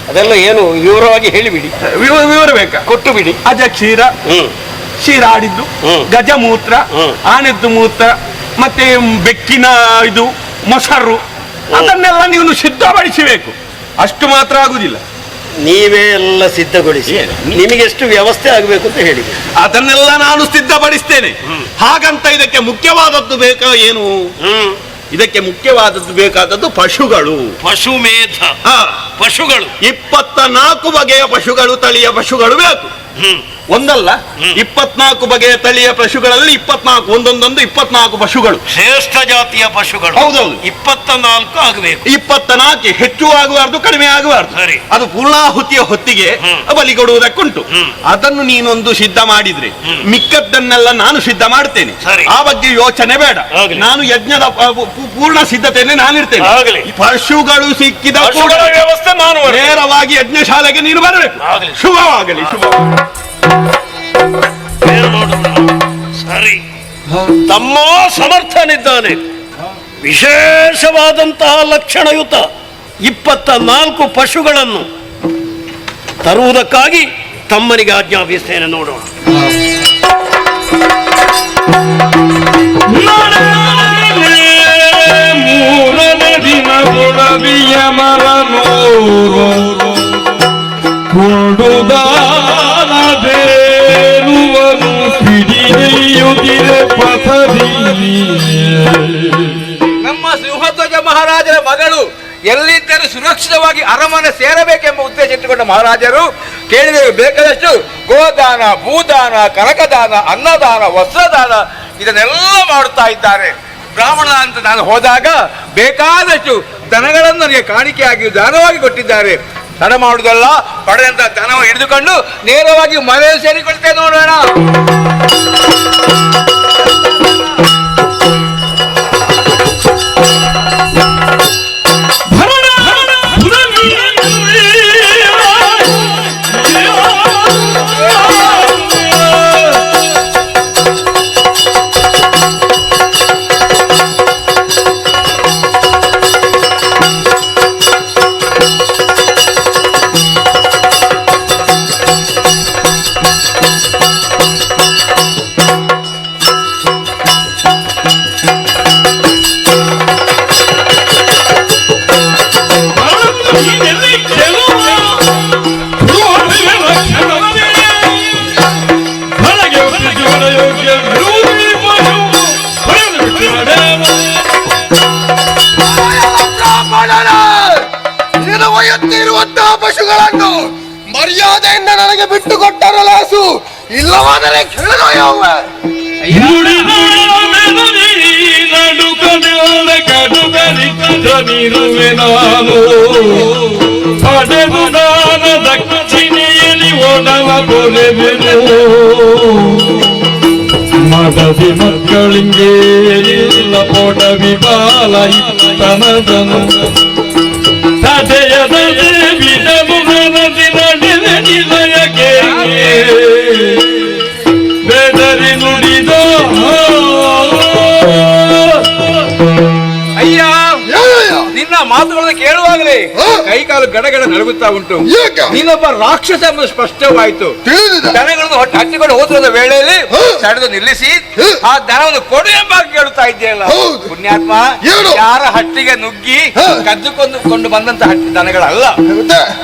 ಅದೆಲ್ಲ ಏನು ವಿವರವಾಗಿ ಹೇಳಿಬಿಡಿ. ವಿವರ ಬೇಕಾ? ಕೊಟ್ಟು ಬಿಡಿ. ಅಜ ಕ್ಷೀರ, ಕ್ಷೀರ ಆಡಿದ್ದು, ಗಜಮೂತ್ರ, ಆನೆದ್ದು ಮೂತ್ರ, ಮತ್ತೆ ಬೆಕ್ಕಿನ ಇದು ಮೊಸರು, ಅದನ್ನೆಲ್ಲ ನೀವು ಸಿದ್ಧಪಡಿಸಬೇಕು. ಅಷ್ಟು ಮಾತ್ರ ಆಗುದಿಲ್ಲ. ನೀವೇ ಎಲ್ಲ ಸಿದ್ಧಗೊಳಿಸಿ ನಿಮಗೆ ಎಷ್ಟು ವ್ಯವಸ್ಥೆ ಆಗಬೇಕು ಅಂತ ಹೇಳಿ ಅದನ್ನೆಲ್ಲ ನಾನು ಸಿದ್ಧಪಡಿಸ್ತೇನೆ. ಹಾಗಂತ ಇದಕ್ಕೆ ಮುಖ್ಯವಾದದ್ದು ಬೇಕಾ ಏನು? ಇದಕ್ಕೆ ಮುಖ್ಯವಾದದ್ದು ಬೇಕಾದದ್ದು ಪಶುಗಳು. ಪಶುಮೇಧ ಪಶುಗಳು 24 ಬಗೆಯ ಪಶುಗಳು, ತಳಿಯ ಪಶುಗಳು ಬೇಕು. ಒಂದಲ್ಲ, 24 ಬಗೆಯ ತಳಿಯ ಪಶುಗಳಲ್ಲಿ 24 ಒಂದೊಂದೊಂದು 24 ಪಶುಗಳು, ಶ್ರೇಷ್ಠ ಜಾತಿಯ ಪಶುಗಳು. ಹೌದೌದು, 24 ಆಗಬೇಕು. 24 ಹೆಚ್ಚು ಆಗಬಾರ್ದು, ಕಡಿಮೆ ಆಗಬಾರ್ದು. ಅದು ಪೂರ್ಣಾಹುತಿಯ ಹೊತ್ತಿಗೆ ಬಲಿ ಕೊಡುವುದಕ್ಕುಂಟು. ಅದನ್ನು ನೀನೊಂದು ಸಿದ್ಧ ಮಾಡಿದ್ರೆ ಮಿಕ್ಕದ್ದನ್ನೆಲ್ಲ ನಾನು ಸಿದ್ಧ ಮಾಡ್ತೇನೆ. ಆ ಬಗ್ಗೆ ಯೋಚನೆ ಬೇಡ. ನಾನು ಯಜ್ಞದ ಪೂರ್ಣ ಸಿದ್ಧತೆಯನ್ನೇ ನಾನಿರ್ತೇನೆ. ಪಶುಗಳು ಸಿಕ್ಕಿದ ವ್ಯವಸ್ಥೆ ನಾನು ನೇರವಾಗಿ ಯಜ್ಞಶಾಲೆಗೆ ನೀನು ಬರಬೇಕು. ಶುಭವಾಗಲಿ, ಶುಭವಾಗಲಿ. ಸರಿ, ತಮ್ಮ ಸಮರ್ಥನಿದ್ದಾನೆ. ವಿಶೇಷವಾದಂತಹ ಲಕ್ಷಣಯುತ 24 ಪಶುಗಳನ್ನು ತರುವುದಕ್ಕಾಗಿ ತಮ್ಮನಿಗೆ ಆಜ್ಞಾಪಿಸ್ತೇನೆ. ನೋಡೋಣ. ಮೂರನೇ ದಿನ ಗುಣವಿಯ ಮರನೂರು ಕೊಡುದಾನದೇನುವನು ಪಿಡಿಯುತ್ತಿರೆ ಪಥದಿ. ನಮ್ಮ ಸಿಂಹಧ್ವಜ ಮಹಾರಾಜರ ಮಗಳು ಎಲ್ಲಿದ್ದರೂ ಸುರಕ್ಷಿತವಾಗಿ ಅರಮನೆ ಸೇರಬೇಕೆಂಬ ಉದ್ದೇಶ ಇಟ್ಟುಕೊಂಡ ಮಹಾರಾಜರು ಕೇಳಿದರೆ ಬೇಕಾದಷ್ಟು ಗೋದಾನ, ಭೂದಾನ, ಕನಕದಾನ, ಅನ್ನದಾನ, ವಸ್ತ್ರದಾನ ಇದನ್ನೆಲ್ಲ ಮಾಡುತ್ತಾ ಇದ್ದಾರೆ. ಬ್ರಾಹ್ಮಣ ಅಂತ ನಾನು ಹೋದಾಗ ಬೇಕಾದಷ್ಟು ದನಗಳನ್ನು ನನಗೆ ಕಾಣಿಕೆಯಾಗಿ ದಾನವಾಗಿ ಕೊಟ್ಟಿದ್ದಾರೆ. ತಡ ಮಾಡುವುದಲ್ಲ, ಪಡೆದಂತ ಧನವನ್ನು ಹಿಡಿದುಕೊಂಡು ನೇರವಾಗಿ ಮನೆಯಲ್ಲಿ ಸೇರಿಕೊಳ್ತೇನೆ ನೋಡೋಣ. ಒಯ್ಯುತ್ತಿರುವಂತಹ ಪಶುಗಳನ್ನು ಮರ್ಯಾದೆಯಿಂದ ನನಗೆ ಬಿಟ್ಟು ಕೊಟ್ಟರು ಲಾಸು, ಇಲ್ಲವಾದರೆ ನೀರುವೆ ನಾನು ಪಡೆದು ದಾನ ದಕ್ಷಿಣೆಯಲ್ಲಿ ಒಡಲ ಕೊರೆವೆನು. ಮಡದಿ ಮಕ್ಕಳಿಗೆ ಇಲ್ಲ ಪೊಡವಿ ಬಾಲ ಇತ್ತನದನು ತದೆಯದ ದೇವಿದನು ನನದಿ ನಡೆದ ನಿಲಯಕ್ಕೆ ಬೆದರಿ ನುಡಿದ ಅಯ್ಯ, ನಿನ್ನ ಮಾತುಗಳನ್ನು ಕೇಳುವಾಗಲೇ ಕೈಕಾಲು ಗಡಗಡ ನಡುಗುತ್ತಾ ಉಂಟು. ನೀನೊಬ್ಬ ರಾಕ್ಷಸ ಎಂಬುದು ಸ್ಪಷ್ಟವಾಯಿತು. ದನಗಳನ್ನು ಹಚ್ಚಿಕೊಂಡು ಹೋದ ವೇಳೆಯಲ್ಲಿ ತಡೆದು ನಿಲ್ಲಿಸಿ ಆ ದನವನ್ನು ಕೊಡು ಎಂಬ ಕೇಳುತ್ತಾ ಇದ್ದೀಯಲ್ಲ. ಪುಣ್ಯಾತ್ಮ, ಯಾರ ಹಟ್ಟಿಗೆ ನುಗ್ಗಿ ಕದ್ದುಕೊಂಡು ಬಂದಂತ ದನಗಳಲ್ಲ,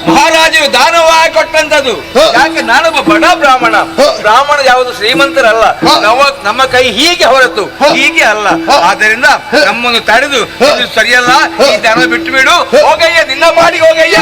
ಮಹಾರಾಜರು ದಾನವಾಗಿ ಕೊಟ್ಟಂತದ್ದು. ಯಾಕೆ ನಾನೊಬ್ಬ ಬಡ ಬ್ರಾಹ್ಮಣ, ಬ್ರಾಹ್ಮಣ ಯಾವುದು ಶ್ರೀಮಂತರಲ್ಲ, ನಮ್ಮ ಕೈ ಹೀಗೆ ಹೊರತು ಹೀಗೆ ಅಲ್ಲ. ಆದ್ದರಿಂದ ನಮ್ಮನ್ನು ತಡೆದು ಇದು ಸರಿಯಲ್ಲ, ಈ ದನ ಬಿಟ್ಟು ಬಿಡು, ಹೋಗಯ್ಯ, ನಿನ್ನ ಪಾಡಿಗೆ ಹೋಗಯ್ಯ.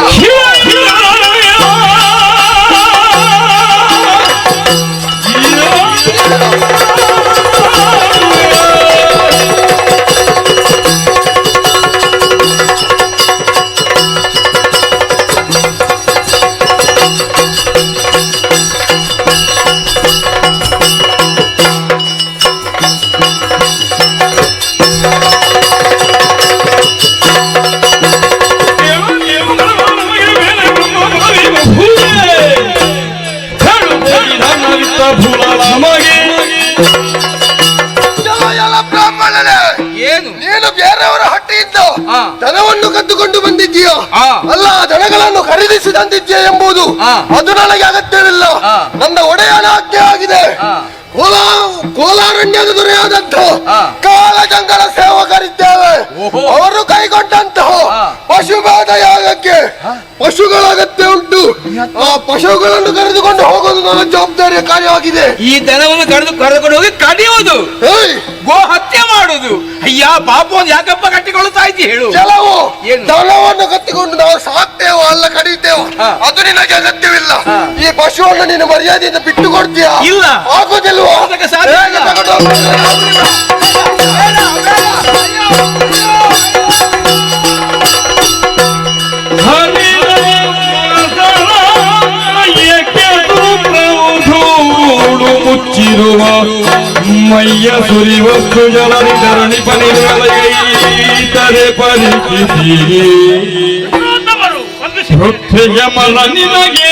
ನೀನು ಬೇರೆಯವರ ಹಟ್ಟಿಯಿಂದ ದನವನ್ನು ಕದ್ದುಕೊಂಡು ಬಂದಿದ್ದೀಯೋ ಅಲ್ಲ ದನಗಳನ್ನು ಖರೀದಿಸಿದಂತಿದ್ದೀಯ ಎಂಬುದು ಅದು ನನಗೆ ಅಗತ್ಯವಿಲ್ಲ. ನನ್ನ ಒಡೆಯನ ಆಜ್ಞೆ ಆಗಿದೆ. ಕೋಲಾರಣ್ಯದ ದೊರೆಯಾದಂಥ ಕಾಲ ಜಂಗಲ ಸೇವಕರಿದ್ದೇವೆ. ಅವರು ಕೈಗೊಂಡಂತಹ ಪಶುಭೇದ ಯಾಗಕ್ಕೆ ಪಶುಗಳ ಅಗತ್ಯ ಉಂಟು. ಆ ಪಶುಗಳನ್ನು ಕರೆದುಕೊಂಡು ಹೋಗೋದು ನನ್ನ ಜವಾಬ್ದಾರಿಯ ಕಾರ್ಯವಾಗಿದೆ. ಈ ದನವನ್ನು ಕರೆದುಕೊಂಡು ಹೋಗಿ ಕಡಿಯುವುದು, ಗೋ ಹತ್ಯೆ ಮಾಡುವುದು. ಅಯ್ಯ ಪಾಪವನ್ನು ಯಾಕಪ್ಪ ಕಟ್ಟಿಕೊಳ್ಳುತ್ತಾ ಇದ್ದಿ ಹೇಳು. ಕೆಲವು ದನವನ್ನು ಕತ್ತಿಕೊಂಡು ನಾವು ಸಾಕ್ತೇವೋ ಅಲ್ಲ ಕಡಿತೇವೋ ಅದು ನಿನಗೆ ಅಗತ್ಯವಿಲ್ಲ. ಈ ಪಶುವನ್ನು ನೀನು ಮರ್ಯಾದೆಯಿಂದ ಬಿಟ್ಟು ಕೊಡ್ತೀಯಾ? ಇಲ್ಲ, ಆಗುದಿಲ್ವೋ? ಮುಚ್ಚಿರುವ ಮೈಯ ಸುರಿವಸ್ತು ಜಲರಿ ಧರಣಿ ಪನಿರಲೈತರೆ ಪರಿಸ್ಥಿತಿ ಯಮಲ ನಿನಗೆ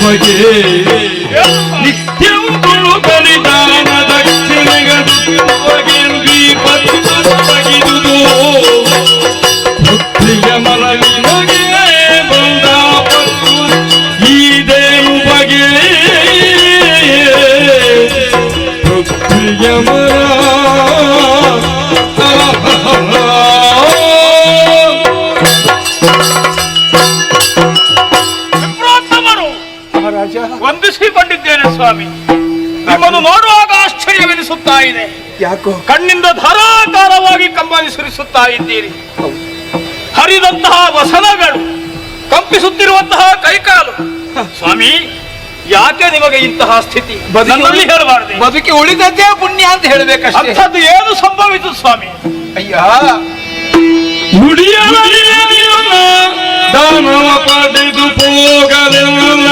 ಬಗೆ ನಿತ್ಯಂ ಗುರು ಬಲಿದಾನ ದಕ್ಷಿಣೆಗಿದುದು ಪುತ್ರಿಯ ಮರಳಿನಗೆ ಬಂದ ಪತ್ತು ಈ ದೇವು ಬಗೆ ಯಮರ ವಿಪ್ರೋತ್ತಮರು ವಂದಿಸಿಕೊಂಡಿದ್ದೇನೆ ಸ್ವಾಮಿ. ನಿಮ್ಮನ್ನು ನೋಡುವಾಗ ಆಶ್ಚರ್ಯವೆನಿಸುತ್ತಾ ಇದೆ. ಯಾಕೋ? ಕಣ್ಣಿಂದ ಧಾರಾಕಾರವಾಗಿ ಕಂಬನಿ ಸುರಿಸುತ್ತಾ ಇದ್ದೀರಿ. ಹರಿದಂತಹ ವಸನಗಳು, ಕಂಪಿಸುತ್ತಿರುವಂತಹ ಕೈಕಾಲು. ಸ್ವಾಮಿ, ಯಾಕೆ ನಿಮಗೆ ಇಂತಹ ಸ್ಥಿತಿ? ನನ್ನಲ್ಲಿ ಹೇಳಬಾರದೆ. ಬದುಕಿ ಉಳಿದದ್ದೇ ಪುಣ್ಯ ಅಂತ ಹೇಳಬೇಕಷ್ಟೇ. ಅಂಥದ್ದು ಏನು ಸಂಭವಿತು ಸ್ವಾಮಿ? ಅಯ್ಯ, ನುಡಿಯಲಿಯಲಿಯಲ್ಲ ದಾನವ ಪಡೆದು ಹೋಗಲಿಲ್ಲ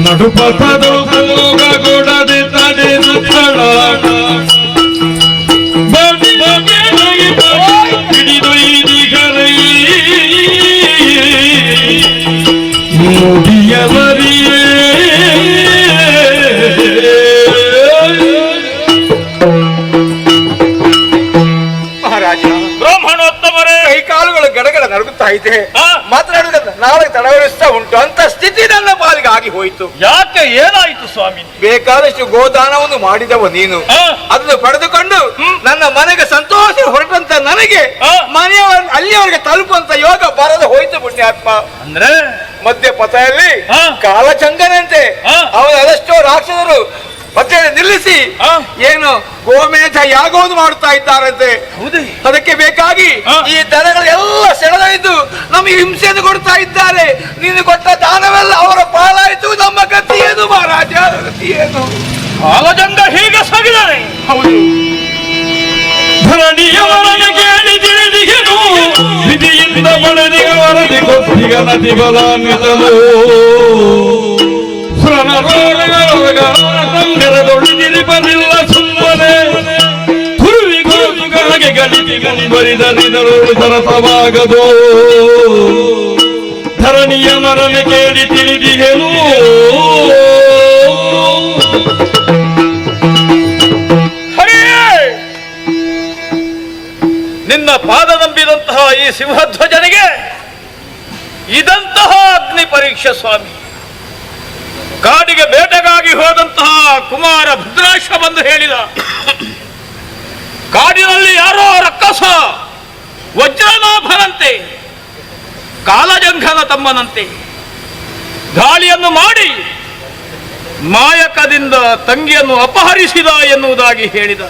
ನಡುಪಥದ ಹೋಗಗೊಡದೆ ತಡೆದು ತಳಾಟ ಹಿಡಿದೊಯ್ದಿಗಲೈ ನುಡಿಯವರಿಯೇ ಮಹಾರಾಜ, ಬ್ರಾಹ್ಮಣೋತ್ತಮರೇ, ಕೈಕಾಲುಗಳು ಗಡಗಡ ನಡುಗುತ್ತಾ ಇದೆ. ಆ? ಮಾತನಾಡುವುದನ್ನು ನಾಳೆ ತಡವರಿಸ್ತಾ ಉಂಟು. ಅಂತ ಸ್ಥಿತಿ ನನ್ನ ಪಾಲಿಗೆ ಆಗಿ ಹೋಯಿತು. ಯಾಕೆ ಏನಾಯಿತು ಸ್ವಾಮಿ? ಬೇಕಾದಷ್ಟು ಗೋದಾನವನ್ನು ಮಾಡಿದವ ನೀನು. ಆ? ಅದನ್ನು ಪಡೆದುಕೊಂಡು ನನ್ನ ಮನೆಗೆ ಸಂತೋಷ ಹೊರಟಂತ ನನಗೆ ಮನೆಯವರ ಅಲ್ಲಿಯವರೆಗೆ ತಲುಪುವಂತ ಯೋಗ ಬರದ ಹೋಯ್ತು ಪುಣ್ಯಾತ್ಮ. ಅಂದ್ರೆ ಮಧ್ಯ ಪಥದಲ್ಲಿ ಆ? ಕಾಲಚಂಗನಂತೆ ಆ? ಅವನ ಅದೆಷ್ಟೋ ರಾಕ್ಷಸರು ಮತ್ತೆ ನಿಲ್ಲಿಸಿ ಆ? ಏನು ಗೋಮೇಧ ಯಾಗವನ್ನು ಮಾಡುತ್ತಾ ಇದ್ದಾರಂತೆ. ಹೌದೇ? ಅದಕ್ಕೆ ಬೇಕಾಗಿ ಆ? ಈ ದನಗಳೆಲ್ಲ ಸೆಳೆದೊಯ್ದು ನಮಗೆ ಹಿಂಸೆಯನ್ನು ಕೊಡ್ತಾ ಇದ್ದಾರೆ. ನೀನು ಕೊಟ್ಟ ದಾನವೆಲ್ಲ ಅವರ ಪಾಲಾಯಿತು. ನಮ್ಮ ಗತಿ ಏನು ಮಹಾರಾಜ, ಗತಿ ಏನು? ಕಾಲಜಂಗ ಹೀಗೆ ಸಾಗಿದ್ದಾರೆ. ಹೌದು, ಧರಣಿಯವರನ್ನು ಕೇಳಿ ತಿಳಿದಿಗೆನು ವಿಧಿಯಿಂದ ಬಳೆದಿಗ ವರದಿ ಕೊಟ್ಟಿಗ ನದಿ ಬಲಾನ್ವಿತಲು ಸಂಗರದೊಳಿದಿರಿಪದಿಲ್ಲ ಸುಮ್ಮನೆ ಕುರುವಿ ಗುರುತುಗಳಿಗೆ ಗಲಿತಿ ಗಲಿ ಬರಿದರಿದರು ಸರಸವಾಗದೋ ಧರಣಿಯ ಮರನೆ ಕೇಳಿ ತಿಳಿದಿಗೆನು ನಿನ್ನ ಪಾದ ನಂಬಿದಂತಹ ಈ ಸಿಂಹಧ್ವಜನಿಗೆ ಇದಂತಹ ಅಗ್ನಿ ಪರೀಕ್ಷೆ ಸ್ವಾಮಿ. ಕಾಡಿಗೆ ಬೇಟೆಗಾಗಿ ಹೋದಂತಹ ಕುಮಾರ ಭದ್ರಾಶ ಬಂದು ಹೇಳಿದ, ಕಾಡಿನಲ್ಲಿ ಯಾರೋ ರಕ್ಕಸ ವಜ್ರನಾಭನಂತೆ, ಕಾಲಜಂಘನ ತಮ್ಮನಂತೆ ಗಾಳಿಯನ್ನು ಮಾಡಿ ಮಾಯಕದಿಂದ ತಂಗಿಯನ್ನು ಅಪಹರಿಸಿದ ಎನ್ನುವುದಾಗಿ ಹೇಳಿದ.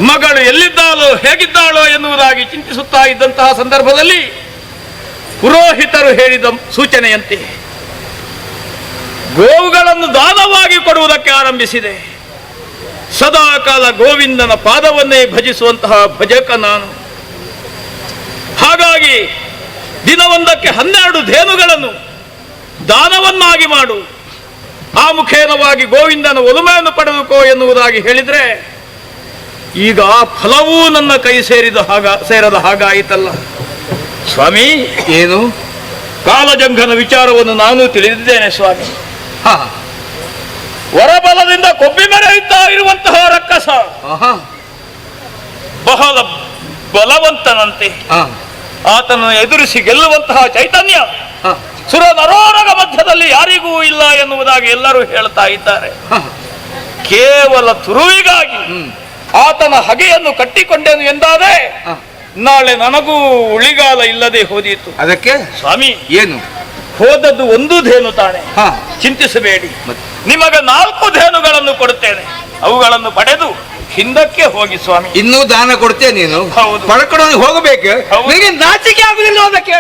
ಮಗಳು ಎಲ್ಲಿದ್ದಾಳೋ ಹೇಗಿದ್ದಾಳೋ ಎನ್ನುವುದಾಗಿ ಚಿಂತಿಸುತ್ತಾ ಇದ್ದಂತಹ ಸಂದರ್ಭದಲ್ಲಿ ಪುರೋಹಿತರು ಹೇಳಿದ ಸೂಚನೆಯಂತೆ ಗೋವುಗಳನ್ನು ದಾನವಾಗಿ ಕೊಡುವುದಕ್ಕೆ ಆರಂಭಿಸಿದೆ. ಸದಾಕಾಲ ಗೋವಿಂದನ ಪಾದವನ್ನೇ ಭಜಿಸುವಂತಹ ಭಜಕ ನಾನು. ಹಾಗಾಗಿ ದಿನವೊಂದಕ್ಕೆ 12 ಧೇನುಗಳನ್ನು ದಾನವನ್ನಾಗಿ ಮಾಡು, ಆ ಮುಖೇನವಾಗಿ ಗೋವಿಂದನ ಒಲುಮೆಯನ್ನು ಪಡೆದುಕೋ ಎನ್ನುವುದಾಗಿ ಹೇಳಿದರೆ ಈಗ ಆ ಫಲವೂ ನನ್ನ ಕೈ ಸೇರದ ಹಾಗಾಯಿತಲ್ಲ ಸ್ವಾಮಿ. ಏನು? ಕಾಲಜಂಘನ ವಿಚಾರವನ್ನು ನಾನು ತಿಳಿದಿದ್ದೇನೆ ಸ್ವಾಮಿ. ವರಬಲದಿಂದ ಕೊಬ್ಬಿ ಮೆರೆಯುತ್ತಾ ಇರುವಂತಹ ರಕ್ಕಸ ಬಹಳ ಬಲವಂತನಂತೆ. ಆತನು ಎದುರಿಸಿ ಗೆಲ್ಲುವಂತಹ ಚೈತನ್ಯ ಸುರ ನರೋರಗ ಮಧ್ಯದಲ್ಲಿ ಯಾರಿಗೂ ಇಲ್ಲ ಎನ್ನುವುದಾಗಿ ಎಲ್ಲರೂ ಹೇಳ್ತಾ ಇದ್ದಾರೆ. ಕೇವಲ ತುರುವಿಗಾಗಿ ಆತನ ಹಗೆಯನ್ನು ಕಟ್ಟಿಕೊಂಡೆನು ಎಂದಾದರೆ ನಾಳೆ ನನಗೂ ಉಳಿಗಾಲ ಇಲ್ಲದೆ ಹೋದೀತು. ಅದಕ್ಕೆ ಸ್ವಾಮಿ, ಏನು? ಹೋದದ್ದು ಒಂದು ಧೇನು ತಾನೆ, ಚಿಂತಿಸಬೇಡಿ. ನಿಮಗೆ 4 ಧೇನುಗಳನ್ನು ಕೊಡುತ್ತೇನೆ, ಅವುಗಳನ್ನು ಪಡೆದು ಹಿಂದಕ್ಕೆ ಹೋಗಿ ಸ್ವಾಮಿ. ಇನ್ನೂ ದಾನ ಕೊಡ್ತೇನೆ ನೀನು? ಹೌದು. ಪಡ್ಕೊಂಡು ಹೋಗಬೇಕು. ಹೌದು. ನಿನಗೆ ನಾಚಿಕೆ ಆಗುದಿಲ್ಲ ಅದಕ್ಕೆ.